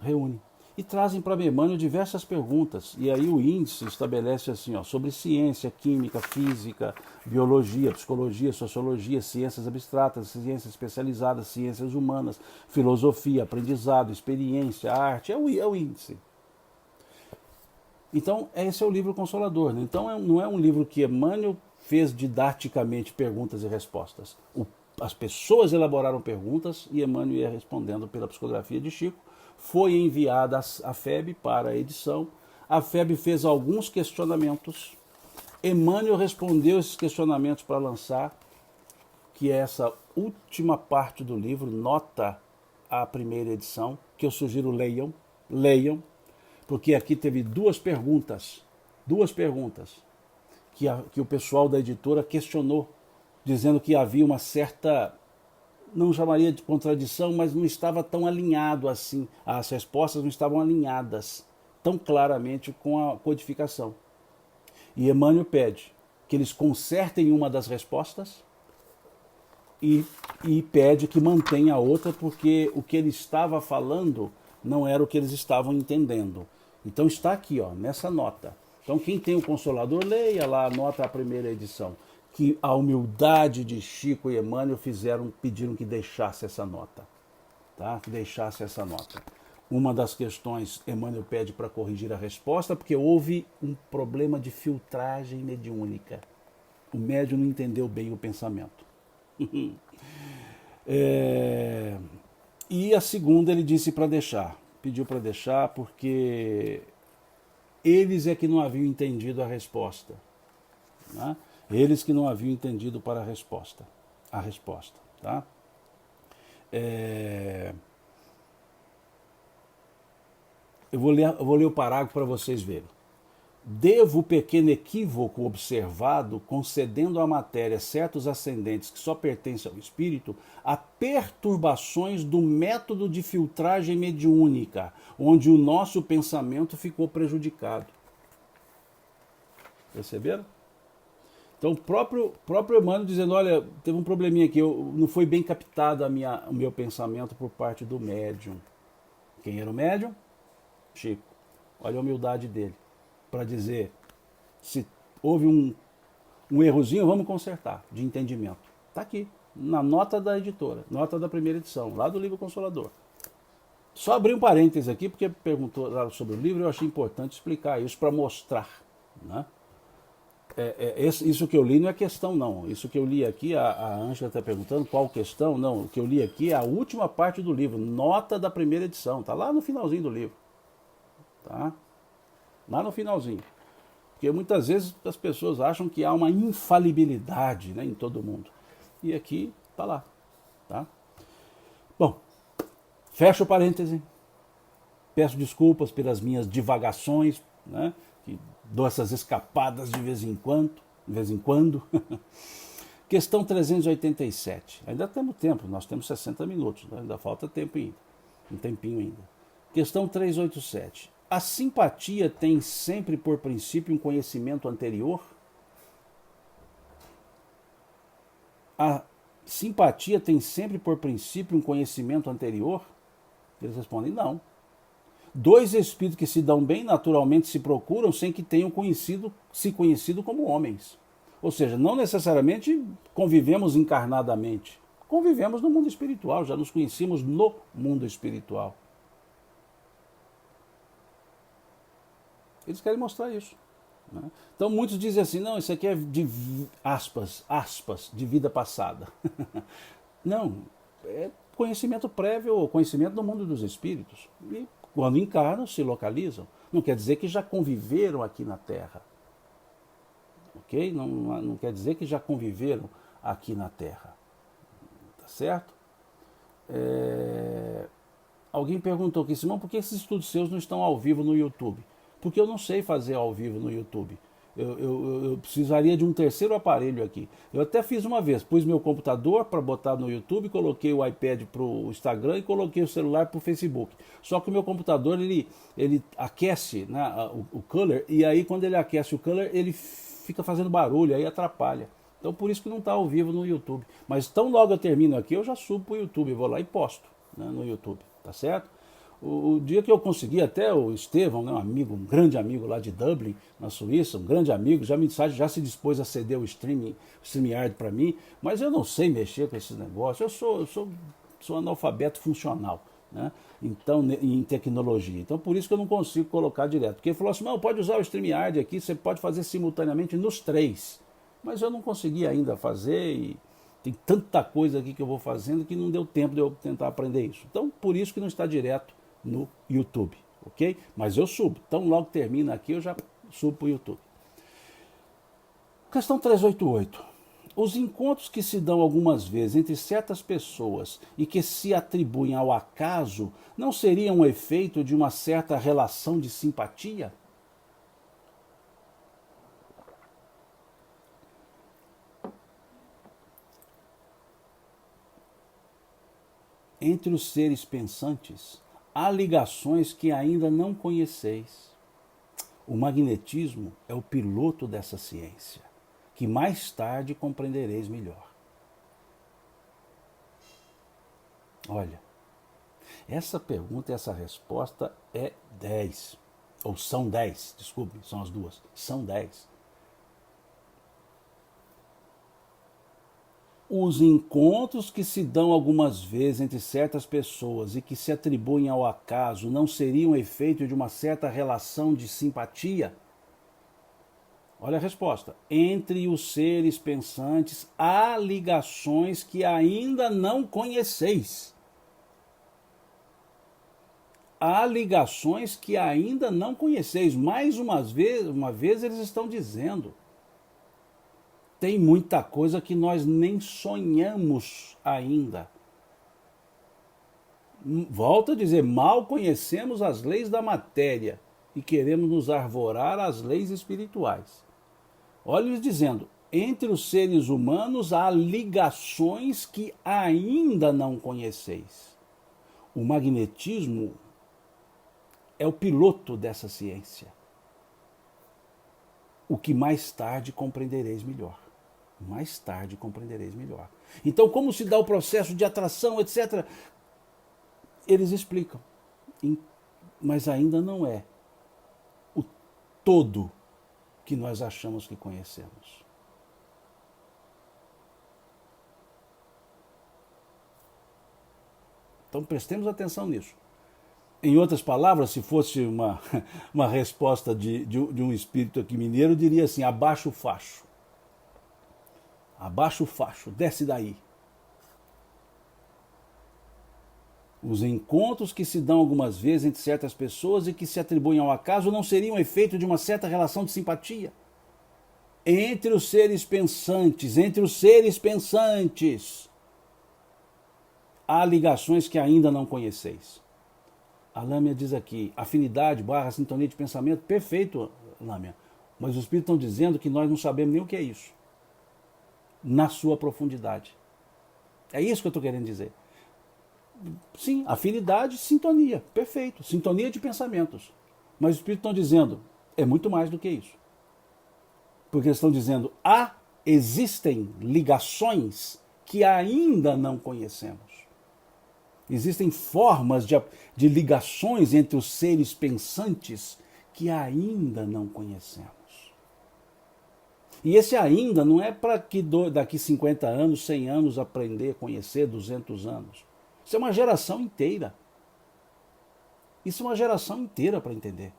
reúne. E trazem para Emmanuel diversas perguntas. E aí o índice estabelece assim, ó, sobre ciência, química, física, biologia, psicologia, sociologia, ciências abstratas, ciências especializadas, ciências humanas, filosofia, aprendizado, experiência, arte, é o índice. Então, esse é o livro Consolador. Né? Então, não é um livro que Emmanuel fez didaticamente perguntas e respostas. As pessoas elaboraram perguntas e Emmanuel ia respondendo pela psicografia de Chico. Foi enviada a FEB para a edição. A FEB fez alguns questionamentos. Emmanuel respondeu esses questionamentos para lançar, que é essa última parte do livro, nota a primeira edição, que eu sugiro leiam, porque aqui teve duas perguntas que o pessoal da editora questionou, dizendo que havia uma certa, não chamaria de contradição, mas não estava tão alinhado assim, as respostas não estavam alinhadas tão claramente com a codificação. E Emmanuel pede que eles consertem uma das respostas e pede que mantenha a outra, porque o que ele estava falando não era o que eles estavam entendendo. Então está aqui, ó, nessa nota. Então quem tem o Consolador, leia lá a nota da primeira edição. Que a humildade de Chico e Emmanuel pediram que deixasse essa nota. Tá? Que deixasse essa nota. Uma das questões, Emmanuel pede para corrigir a resposta, porque houve um problema de filtragem mediúnica. O médium não entendeu bem o pensamento. E a segunda ele disse para deixar. Pediu para deixar porque eles é que não haviam entendido a resposta. Né? Eles que não haviam entendido para a resposta. Tá? Eu vou ler o parágrafo para vocês verem. Devo o pequeno equívoco observado, concedendo à matéria certos ascendentes que só pertencem ao espírito, a perturbações do método de filtragem mediúnica, onde o nosso pensamento ficou prejudicado. Perceberam? Então o próprio Emmanuel dizendo, olha, teve um probleminha aqui, não foi bem captado o meu pensamento por parte do médium. Quem era o médium? Chico. Olha a humildade dele. Para dizer, se houve um errozinho, vamos consertar, de entendimento. Está aqui, na nota da editora, nota da primeira edição, lá do livro Consolador. Só abri um parênteses aqui, porque perguntou sobre o livro, eu achei importante explicar isso para mostrar. Né? Isso que eu li não é questão, não. Isso que eu li aqui, a Ângela está perguntando qual questão. Não, o que eu li aqui é a última parte do livro, nota da primeira edição. Está lá no finalzinho do livro. Tá? Lá no finalzinho. Porque muitas vezes as pessoas acham que há uma infalibilidade, né, em todo mundo. E aqui está lá. Tá? Bom, fecho o parêntese. Peço desculpas pelas minhas divagações, né, que dou essas escapadas de vez em quando. Questão 387. Ainda temos tempo, nós temos 60 minutos, né? Ainda falta tempo ainda. Um tempinho ainda. Questão 387. A simpatia tem sempre por princípio um conhecimento anterior? A simpatia tem sempre por princípio um conhecimento anterior? Eles respondem, não. Dois espíritos que se dão bem naturalmente se procuram sem que tenham se conhecido como homens. Ou seja, não necessariamente convivemos encarnadamente. Convivemos no mundo espiritual, já nos conhecemos no mundo espiritual. Eles querem mostrar isso. Né? Então muitos dizem assim, não, isso aqui é de aspas, de vida passada. Não, é conhecimento prévio ou conhecimento do mundo dos espíritos. E quando encarnam, se localizam. Não quer dizer que já conviveram aqui na Terra. Ok? Não quer dizer que já conviveram aqui na Terra. Tá certo? Alguém perguntou aqui, Simão, por que esses estudos seus não estão ao vivo no YouTube? Porque eu não sei fazer ao vivo no YouTube. Eu precisaria de um terceiro aparelho aqui. Eu até fiz uma vez, pus meu computador para botar no YouTube, coloquei o iPad para o Instagram e coloquei o celular para o Facebook. Só que o meu computador, ele aquece, né, o color, e aí quando ele aquece o color, ele fica fazendo barulho, aí atrapalha. Então por isso que não está ao vivo no YouTube. Mas tão logo eu termino aqui, eu já subo para o YouTube, eu vou lá e posto, né, no YouTube, tá certo? O dia que eu consegui, até o Estevão, né, um grande amigo lá de Dublin, na Suíça, um grande amigo, já se dispôs a ceder o StreamYard para mim, mas eu não sei mexer com esses negócios, eu sou analfabeto funcional, né? Então, em tecnologia. Então, por isso que eu não consigo colocar direto. Porque ele falou assim, não, pode usar o StreamYard aqui, você pode fazer simultaneamente nos 3. Mas eu não consegui ainda fazer e tem tanta coisa aqui que eu vou fazendo que não deu tempo de eu tentar aprender isso. Então, por isso que não está direto no YouTube, ok? Mas eu subo. Então, logo termina aqui, eu já subo para o YouTube. Questão 388. Os encontros que se dão algumas vezes entre certas pessoas e que se atribuem ao acaso não seriam um efeito de uma certa relação de simpatia? Entre os seres pensantes, há ligações que ainda não conheceis. O magnetismo é o piloto dessa ciência, que mais tarde compreendereis melhor. Olha, essa pergunta e essa resposta é 10. Ou são 10, desculpe, são as duas. São 10. Os encontros que se dão algumas vezes entre certas pessoas e que se atribuem ao acaso não seriam efeito de uma certa relação de simpatia? Olha a resposta. Entre os seres pensantes há ligações que ainda não conheceis. Há ligações que ainda não conheceis. Mais uma vez eles estão dizendo. Tem muita coisa que nós nem sonhamos ainda. Volto a dizer, mal conhecemos as leis da matéria e queremos nos arvorar às leis espirituais. Olha eles dizendo, entre os seres humanos há ligações que ainda não conheceis. O magnetismo é o piloto dessa ciência. O que mais tarde compreendereis melhor. Mais tarde compreendereis melhor. Então, como se dá o processo de atração, etc. Eles explicam. Mas ainda não é o todo que nós achamos que conhecemos. Então, prestemos atenção nisso. Em outras palavras, se fosse uma resposta de um espírito aqui mineiro, eu diria assim, abaixa o facho. Abaixa o facho, desce daí. Os encontros que se dão algumas vezes entre certas pessoas e que se atribuem ao acaso não seriam efeito de uma certa relação de simpatia? Entre os seres pensantes, há ligações que ainda não conheceis. A Lâmia diz aqui, afinidade / sintonia de pensamento, perfeito, Lâmia. Mas os espíritos estão dizendo que nós não sabemos nem o que é isso. Na sua profundidade. É isso que eu estou querendo dizer. Sim, afinidade, sintonia, perfeito. Sintonia de pensamentos. Mas os espíritos estão dizendo, é muito mais do que isso. Porque eles estão dizendo, existem ligações que ainda não conhecemos. Existem formas de ligações entre os seres pensantes que ainda não conhecemos. E esse ainda não é para que daqui 50 anos, 100 anos aprender, conhecer, 200 anos. Isso é uma geração inteira. Isso é uma geração inteira para entender.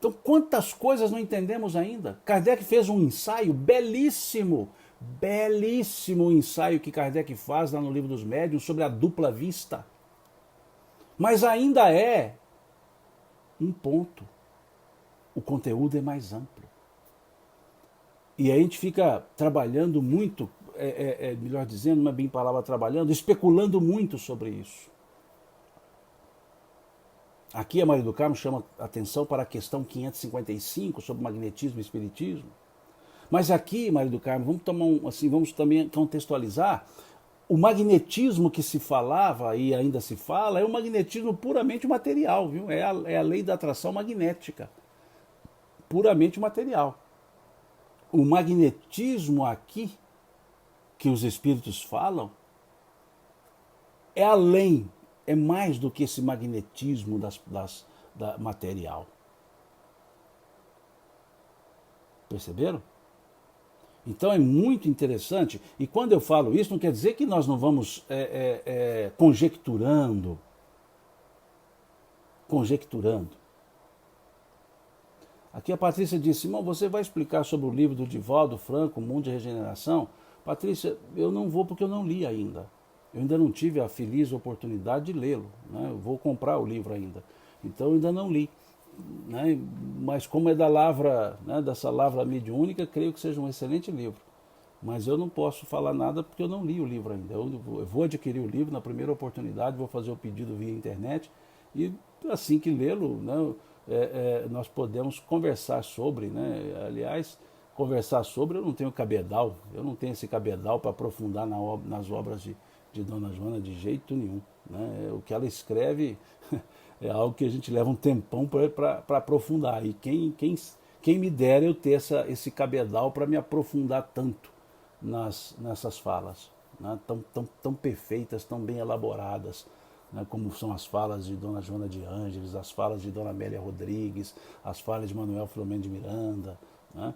Então, quantas coisas não entendemos ainda? Kardec fez um ensaio belíssimo, belíssimo ensaio que Kardec faz lá no Livro dos Médiuns sobre a dupla vista. Mas ainda é um ponto. O conteúdo é mais amplo. E aí a gente fica trabalhando muito, melhor dizendo, não é bem palavra trabalhando, especulando muito sobre isso. Aqui a Maria do Carmo chama atenção para a questão 555 sobre magnetismo e espiritismo. Mas aqui, Maria do Carmo, vamos também contextualizar. O magnetismo que se falava e ainda se fala é um magnetismo puramente material, viu? É a lei da atração magnética. Puramente material. O magnetismo aqui, que os espíritos falam, é além, é mais do que esse magnetismo da material. Perceberam? Então é muito interessante, e quando eu falo isso, não quer dizer que nós não vamos conjecturando. Aqui a Patrícia disse, irmão, você vai explicar sobre o livro do Divaldo Franco, Mundo de Regeneração? Patrícia, eu não vou porque eu não li ainda. Eu ainda não tive a feliz oportunidade de lê-lo. Né? Eu vou comprar o livro ainda. Então eu ainda não li. Né? Mas como é da lavra, né, dessa lavra mediúnica, creio que seja um excelente livro. Mas eu não posso falar nada porque eu não li o livro ainda. Eu vou adquirir o livro na primeira oportunidade, vou fazer o pedido via internet e assim que lê-lo, né, nós podemos conversar sobre, né? Aliás, conversar sobre, eu não tenho cabedal, eu não tenho esse cabedal para aprofundar nas obras de Dona Joana de jeito nenhum. Né? O que ela escreve é algo que a gente leva um tempão para aprofundar. E quem me dera eu ter esse cabedal para me aprofundar tanto nessas falas, né? Tão perfeitas, tão bem elaboradas, né? Como são as falas de Dona Joana de Ângeles, as falas de Dona Amélia Rodrigues, as falas de Manuel Filomeno de Miranda. Né?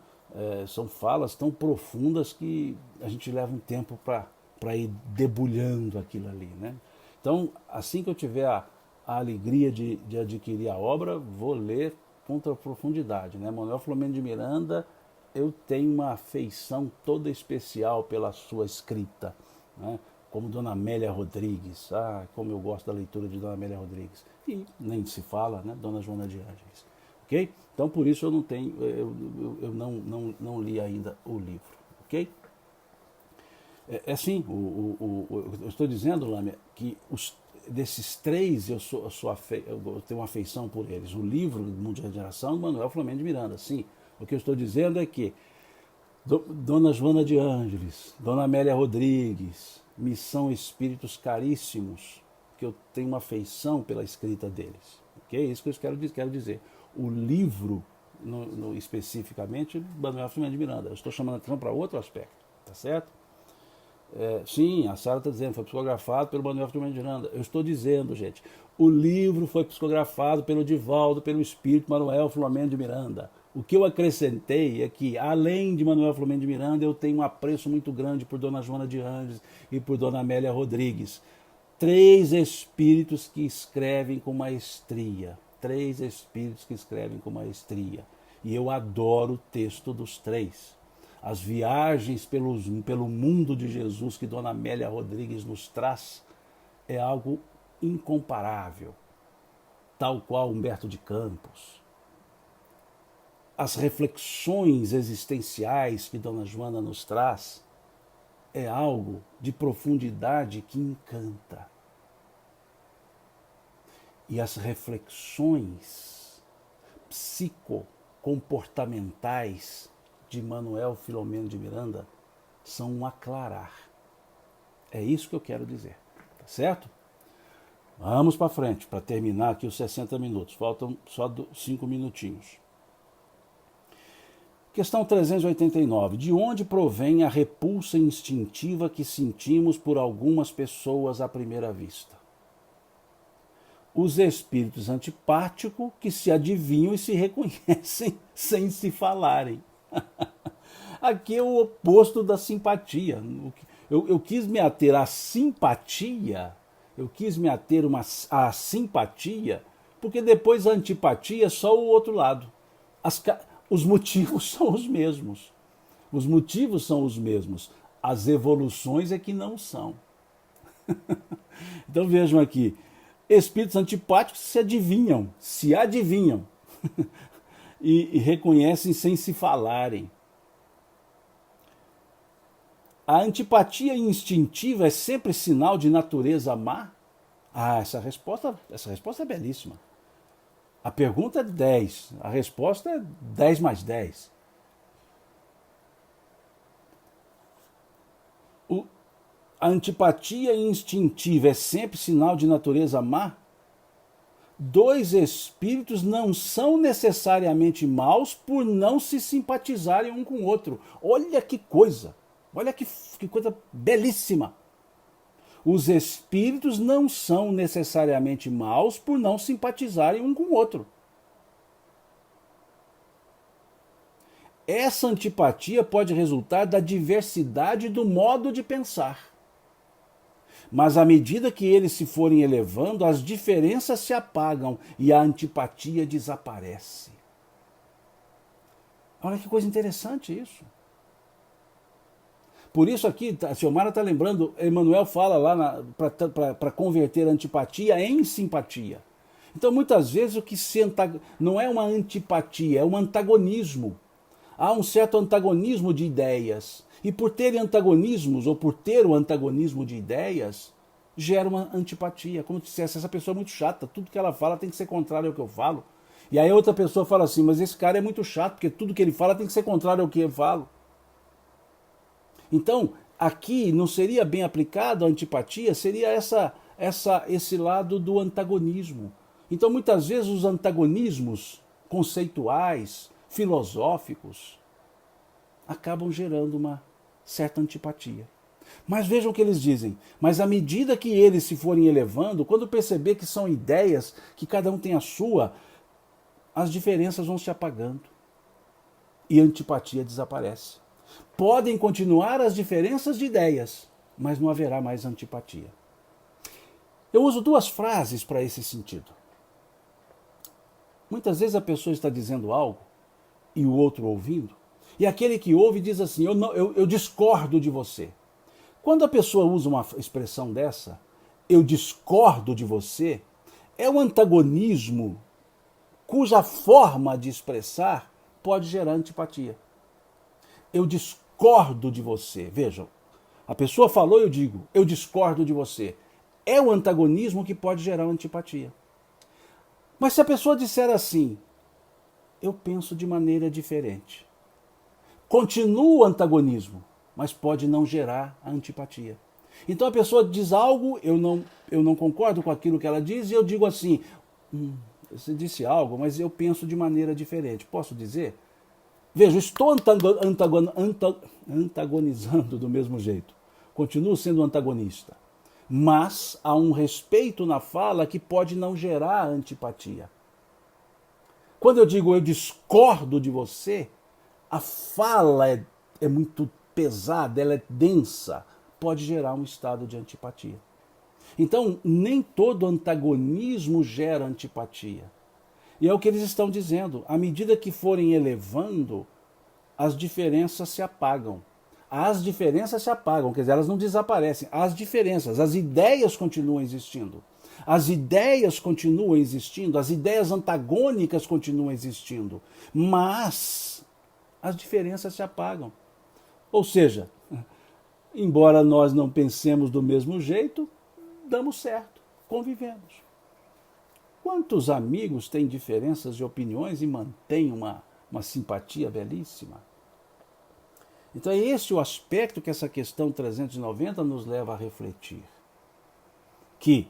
São falas tão profundas que a gente leva um tempo para ir debulhando aquilo ali. Né? Então, assim que eu tiver a alegria de adquirir a obra, vou ler com profundidade. Né? Manuel Filomeno de Miranda, eu tenho uma afeição toda especial pela sua escrita, né? Como Dona Amélia Rodrigues, como eu gosto da leitura de Dona Amélia Rodrigues, e nem se fala, né? Dona Joana de Ângeles, ok? Então por isso eu não tenho, eu não li ainda o livro, ok? Assim, eu estou dizendo, Lâmia, que desses três eu tenho uma afeição por eles. O livro do Mundo de Regeneração, do Manuel Filomeno de Miranda, sim. O que eu estou dizendo é que Dona Joana de Ângeles, Dona Amélia Rodrigues, me são espíritos caríssimos, que eu tenho uma afeição pela escrita deles. Ok? É isso que eu quero dizer. O livro, especificamente, Manuel Filomeno de Miranda. Eu estou chamando a atenção para outro aspecto, tá certo? Sim, a Sara está dizendo, foi psicografado pelo Manuel Filomeno de Miranda. Eu estou dizendo, gente, o livro foi psicografado pelo Divaldo, pelo espírito Manuel Filomeno de Miranda. O que eu acrescentei é que, além de Manuel Filomeno de Miranda, eu tenho um apreço muito grande por Dona Joana de Ângeles e por Dona Amélia Rodrigues. Três espíritos que escrevem com maestria. Três espíritos que escrevem com maestria. E eu adoro o texto dos três. As viagens pelo mundo de Jesus que Dona Amélia Rodrigues nos traz é algo incomparável. Tal qual Humberto de Campos. As reflexões existenciais que Dona Joana nos traz é algo de profundidade que encanta. E as reflexões psicocomportamentais de Manuel Filomeno de Miranda são um aclarar. É isso que eu quero dizer, tá certo? Vamos para frente, para terminar aqui os 60 minutos. Faltam só 5 minutinhos. Questão 389. De onde provém a repulsa instintiva que sentimos por algumas pessoas à primeira vista? Os espíritos antipáticos que se adivinham e se reconhecem sem se falarem. Aqui é o oposto da simpatia. Eu quis me ater à simpatia, à simpatia, porque depois a antipatia é só o outro lado. Os motivos são os mesmos. Os motivos são os mesmos. As evoluções é que não são. Então vejam aqui, espíritos antipáticos se adivinham e reconhecem sem se falarem. A antipatia instintiva é sempre sinal de natureza má? Ah, essa resposta é belíssima. A pergunta é 10, a resposta é 10 mais 10. A antipatia instintiva é sempre sinal de natureza má? Dois espíritos não são necessariamente maus por não se simpatizarem um com o outro. Olha que coisa! Olha que coisa belíssima! Os espíritos não são necessariamente maus por não simpatizarem um com o outro. Essa antipatia pode resultar da diversidade do modo de pensar. Mas à medida que eles se forem elevando, as diferenças se apagam e a antipatia desaparece. Olha que coisa interessante isso. Por isso aqui, a Silmara está lembrando, Emmanuel fala lá para converter a antipatia em simpatia. Então muitas vezes o que não é uma antipatia, é um antagonismo. Há um certo antagonismo de ideias. E por terem antagonismos, ou por ter o antagonismo de ideias, gera uma antipatia. Como se dissesse, essa pessoa é muito chata, tudo que ela fala tem que ser contrário ao que eu falo. E aí outra pessoa fala assim, mas esse cara é muito chato, porque tudo que ele fala tem que ser contrário ao que eu falo. Então, aqui não seria bem aplicado a antipatia, seria esse lado do antagonismo. Então, muitas vezes, os antagonismos conceituais, filosóficos, acabam gerando uma certa antipatia. Mas vejam o que eles dizem. Mas à medida que eles se forem elevando, quando perceber que são ideias, que cada um tem a sua, as diferenças vão se apagando. E a antipatia desaparece. Podem continuar as diferenças de ideias, mas não haverá mais antipatia. Eu uso duas frases para esse sentido. Muitas vezes a pessoa está dizendo algo e o outro ouvindo, e aquele que ouve diz assim, eu discordo de você. Quando a pessoa usa uma expressão dessa, eu discordo de você, é um antagonismo cuja forma de expressar pode gerar antipatia. Eu discordo de você. Vejam, a pessoa falou, eu digo, eu discordo de você. É o antagonismo que pode gerar antipatia. Mas se a pessoa disser assim, eu penso de maneira diferente, continua o antagonismo, mas pode não gerar a antipatia. Então a pessoa diz algo, eu não concordo com aquilo que ela diz, e eu digo assim, você disse algo, mas eu penso de maneira diferente. Posso dizer? Veja, estou antagonizando do mesmo jeito. Continuo sendo antagonista. Mas há um respeito na fala que pode não gerar antipatia. Quando eu digo eu discordo de você, a fala é muito pesada, ela é densa, pode gerar um estado de antipatia. Então, nem todo antagonismo gera antipatia. E é o que eles estão dizendo. À medida que forem elevando, as diferenças se apagam. As diferenças se apagam, quer dizer, elas não desaparecem. As diferenças, as ideias continuam existindo. As ideias continuam existindo, as ideias antagônicas continuam existindo. Mas as diferenças se apagam. Ou seja, embora nós não pensemos do mesmo jeito, damos certo, convivemos. Quantos amigos têm diferenças de opiniões e mantêm uma simpatia belíssima? Então é esse o aspecto que essa questão 390 nos leva a refletir. Que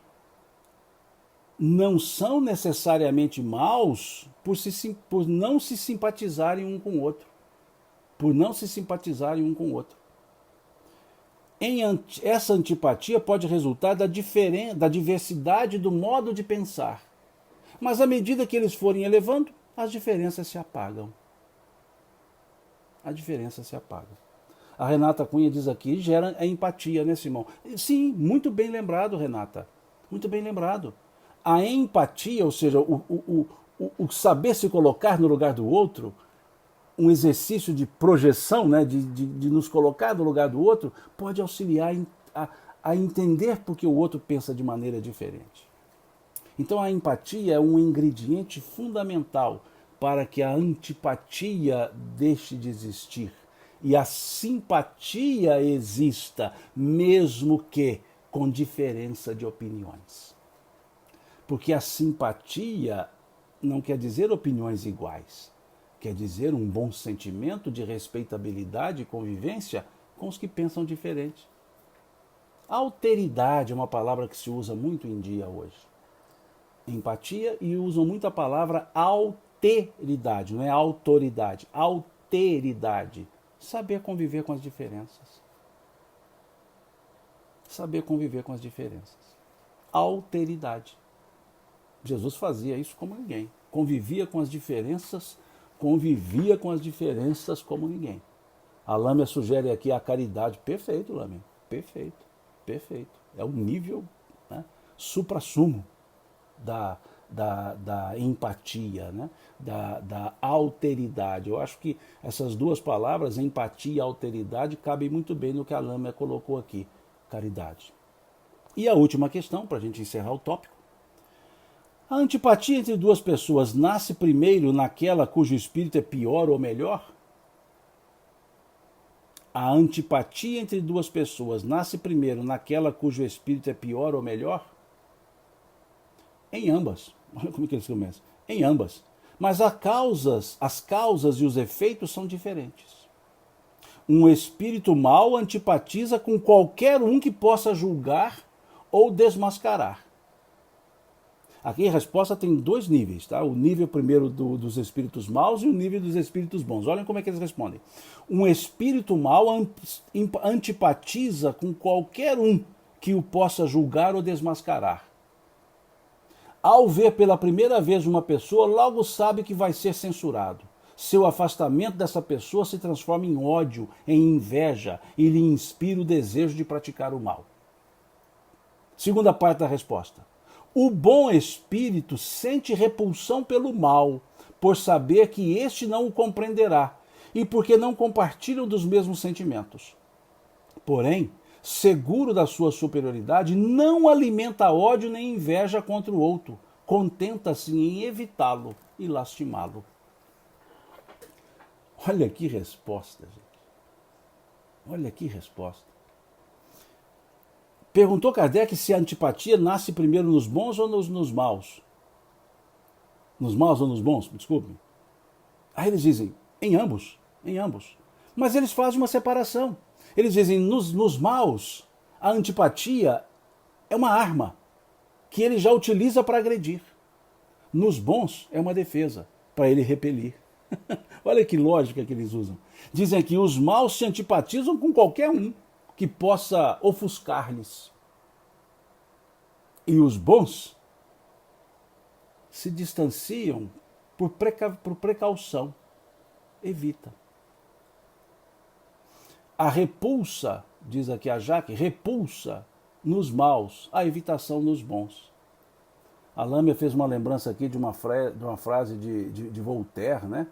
não são necessariamente maus por não se simpatizarem um com o outro. Por não se simpatizarem um com o outro. Essa antipatia pode resultar da diversidade do modo de pensar. Mas à medida que eles forem elevando, as diferenças se apagam. A diferença se apaga. A Renata Cunha diz aqui, gera a empatia, né, Simão? Sim, muito bem lembrado, Renata. Muito bem lembrado. A empatia, ou seja, o saber se colocar no lugar do outro, um exercício de projeção, né, de nos colocar no lugar do outro, pode auxiliar a entender porque o outro pensa de maneira diferente. Então a empatia é um ingrediente fundamental para que a antipatia deixe de existir e a simpatia exista, mesmo que com diferença de opiniões. Porque a simpatia não quer dizer opiniões iguais, quer dizer um bom sentimento de respeitabilidade e convivência com os que pensam diferente. Alteridade é uma palavra que se usa muito em dia hoje. Empatia, e usam muito a palavra alteridade, não é autoridade, alteridade. Saber conviver com as diferenças. Saber conviver com as diferenças. Alteridade. Jesus fazia isso como ninguém. Convivia com as diferenças como ninguém. A Lâmia sugere aqui a caridade. Perfeito, Lâmia. Perfeito. Perfeito. É o nível, né, supra-sumo da empatia, né, da alteridade. Eu acho que essas duas palavras, empatia e alteridade, cabem muito bem no que a Lâmia colocou aqui. Caridade. E a última questão, para a gente encerrar o tópico. A antipatia entre duas pessoas nasce primeiro naquela cujo espírito é pior ou melhor? A antipatia entre duas pessoas nasce primeiro naquela cujo espírito é pior ou melhor? Em ambas. Olha como é que eles começam. Em ambas. Mas as causas e os efeitos são diferentes. Um espírito mau antipatiza com qualquer um que possa julgar ou desmascarar. Aqui a resposta tem dois níveis, tá? O nível primeiro dos espíritos maus e o nível dos espíritos bons. Olhem como é que eles respondem. Um espírito mau antipatiza com qualquer um que o possa julgar ou desmascarar. Ao ver pela primeira vez uma pessoa, logo sabe que vai ser censurado. Seu afastamento dessa pessoa se transforma em ódio, em inveja e lhe inspira o desejo de praticar o mal. Segunda parte da resposta. O bom espírito sente repulsão pelo mal, por saber que este não o compreenderá e porque não compartilham dos mesmos sentimentos. Porém, seguro da sua superioridade, não alimenta ódio nem inveja contra o outro, contenta-se em evitá-lo e lastimá-lo. Olha que resposta, gente. Olha que resposta. Perguntou Kardec se a antipatia nasce primeiro nos bons ou nos maus. Nos maus ou nos bons? Desculpe. Aí eles dizem, em ambos. Em ambos. Mas eles fazem uma separação. Eles dizem, nos maus, a antipatia é uma arma que ele já utiliza para agredir. Nos bons, é uma defesa para ele repelir. Olha que lógica que eles usam. Dizem que os maus se antipatizam com qualquer um que possa ofuscar-lhes. E os bons se distanciam por precaução. Evita. A repulsa, diz aqui a Jaque, repulsa nos maus, a evitação nos bons. A Lâmia fez uma lembrança aqui de uma frase de Voltaire, né?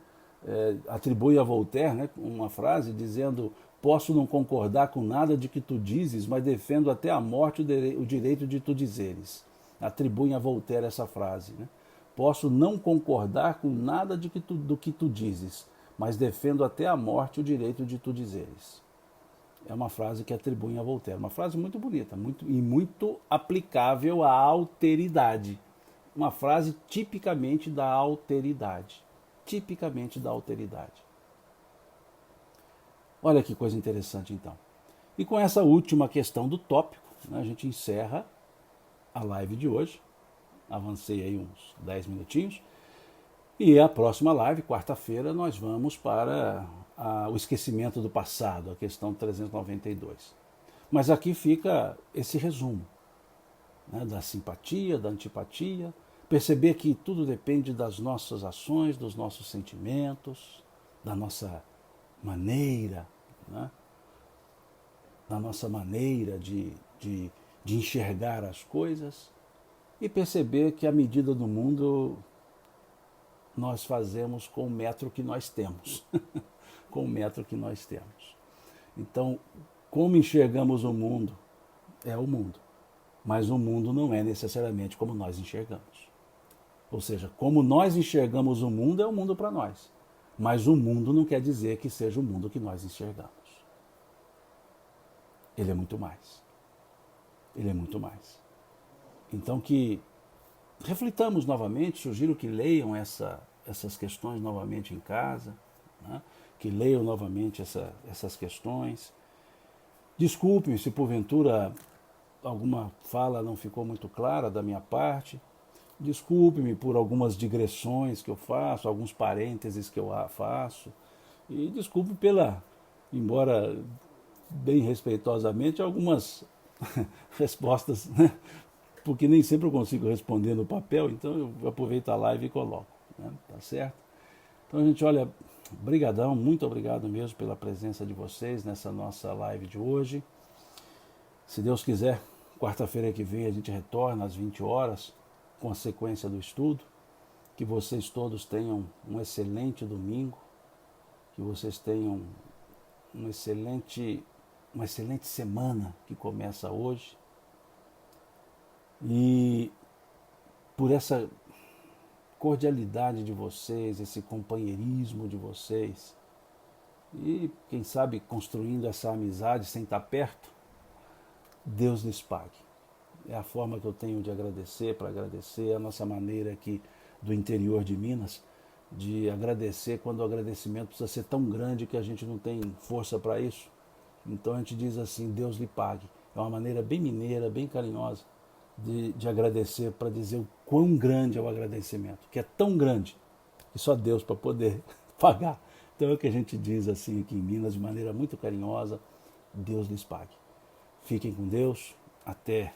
Atribui a Voltaire, né, uma frase dizendo: posso não concordar com nada de que tu dizes, mas defendo até a morte o direito de tu dizeres. Atribuem a Voltaire essa frase. Né? Posso não concordar com nada do que tu dizes, mas defendo até a morte o direito de tu dizeres. É uma frase que atribuem a Voltaire. Uma frase muito bonita e muito aplicável à alteridade. Uma frase tipicamente da alteridade. Tipicamente da alteridade. Olha que coisa interessante, então. E com essa última questão do tópico, né, a gente encerra a live de hoje. Avancei aí uns 10 minutinhos. E a próxima live, quarta-feira, nós vamos para o esquecimento do passado, a questão 392. Mas aqui fica esse resumo, né, da simpatia, da antipatia. Perceber que tudo depende das nossas ações, dos nossos sentimentos, da nossa maneira, né? Da nossa maneira de enxergar as coisas, e perceber que a medida do mundo nós fazemos com o metro que nós temos. Com o metro que nós temos. Então, como enxergamos o mundo, é o mundo. Mas o mundo não é necessariamente como nós enxergamos. Ou seja, como nós enxergamos o mundo, é o mundo para nós. Mas o mundo não quer dizer que seja o mundo que nós enxergamos. Ele é muito mais. Ele é muito mais. Então que reflitamos novamente, sugiro que leiam essas questões novamente em casa, né? Que leiam novamente essas questões. Desculpem se porventura alguma fala não ficou muito clara da minha parte. Desculpe-me por algumas digressões que eu faço, alguns parênteses que eu faço. E desculpe embora bem respeitosamente, algumas respostas, né? Porque nem sempre eu consigo responder no papel, então eu aproveito a live e coloco, né? Tá certo? Então, gente, olha, brigadão, muito obrigado mesmo pela presença de vocês nessa nossa live de hoje. Se Deus quiser, quarta-feira que vem a gente retorna às 20 horas com a sequência do estudo. Que vocês todos tenham um excelente domingo, que vocês tenham uma excelente semana que começa hoje. E por essa cordialidade de vocês, esse companheirismo de vocês, e quem sabe construindo essa amizade sem estar perto, Deus lhes pague. É a forma que eu tenho de agradecer, para agradecer, a nossa maneira aqui do interior de Minas, de agradecer quando o agradecimento precisa ser tão grande que a gente não tem força para isso. Então a gente diz assim, Deus lhe pague. É uma maneira bem mineira, bem carinhosa de agradecer, para dizer o quão grande é o agradecimento, que é tão grande que só Deus para poder pagar. Então é o que a gente diz assim aqui em Minas, de maneira muito carinhosa, Deus lhes pague. Fiquem com Deus, até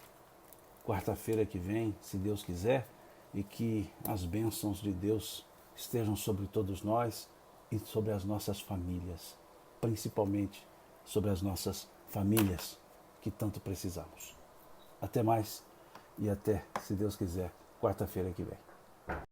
quarta-feira que vem, se Deus quiser, e que as bênçãos de Deus estejam sobre todos nós e sobre as nossas famílias, principalmente sobre as nossas famílias que tanto precisamos. Até mais e até, se Deus quiser, quarta-feira que vem.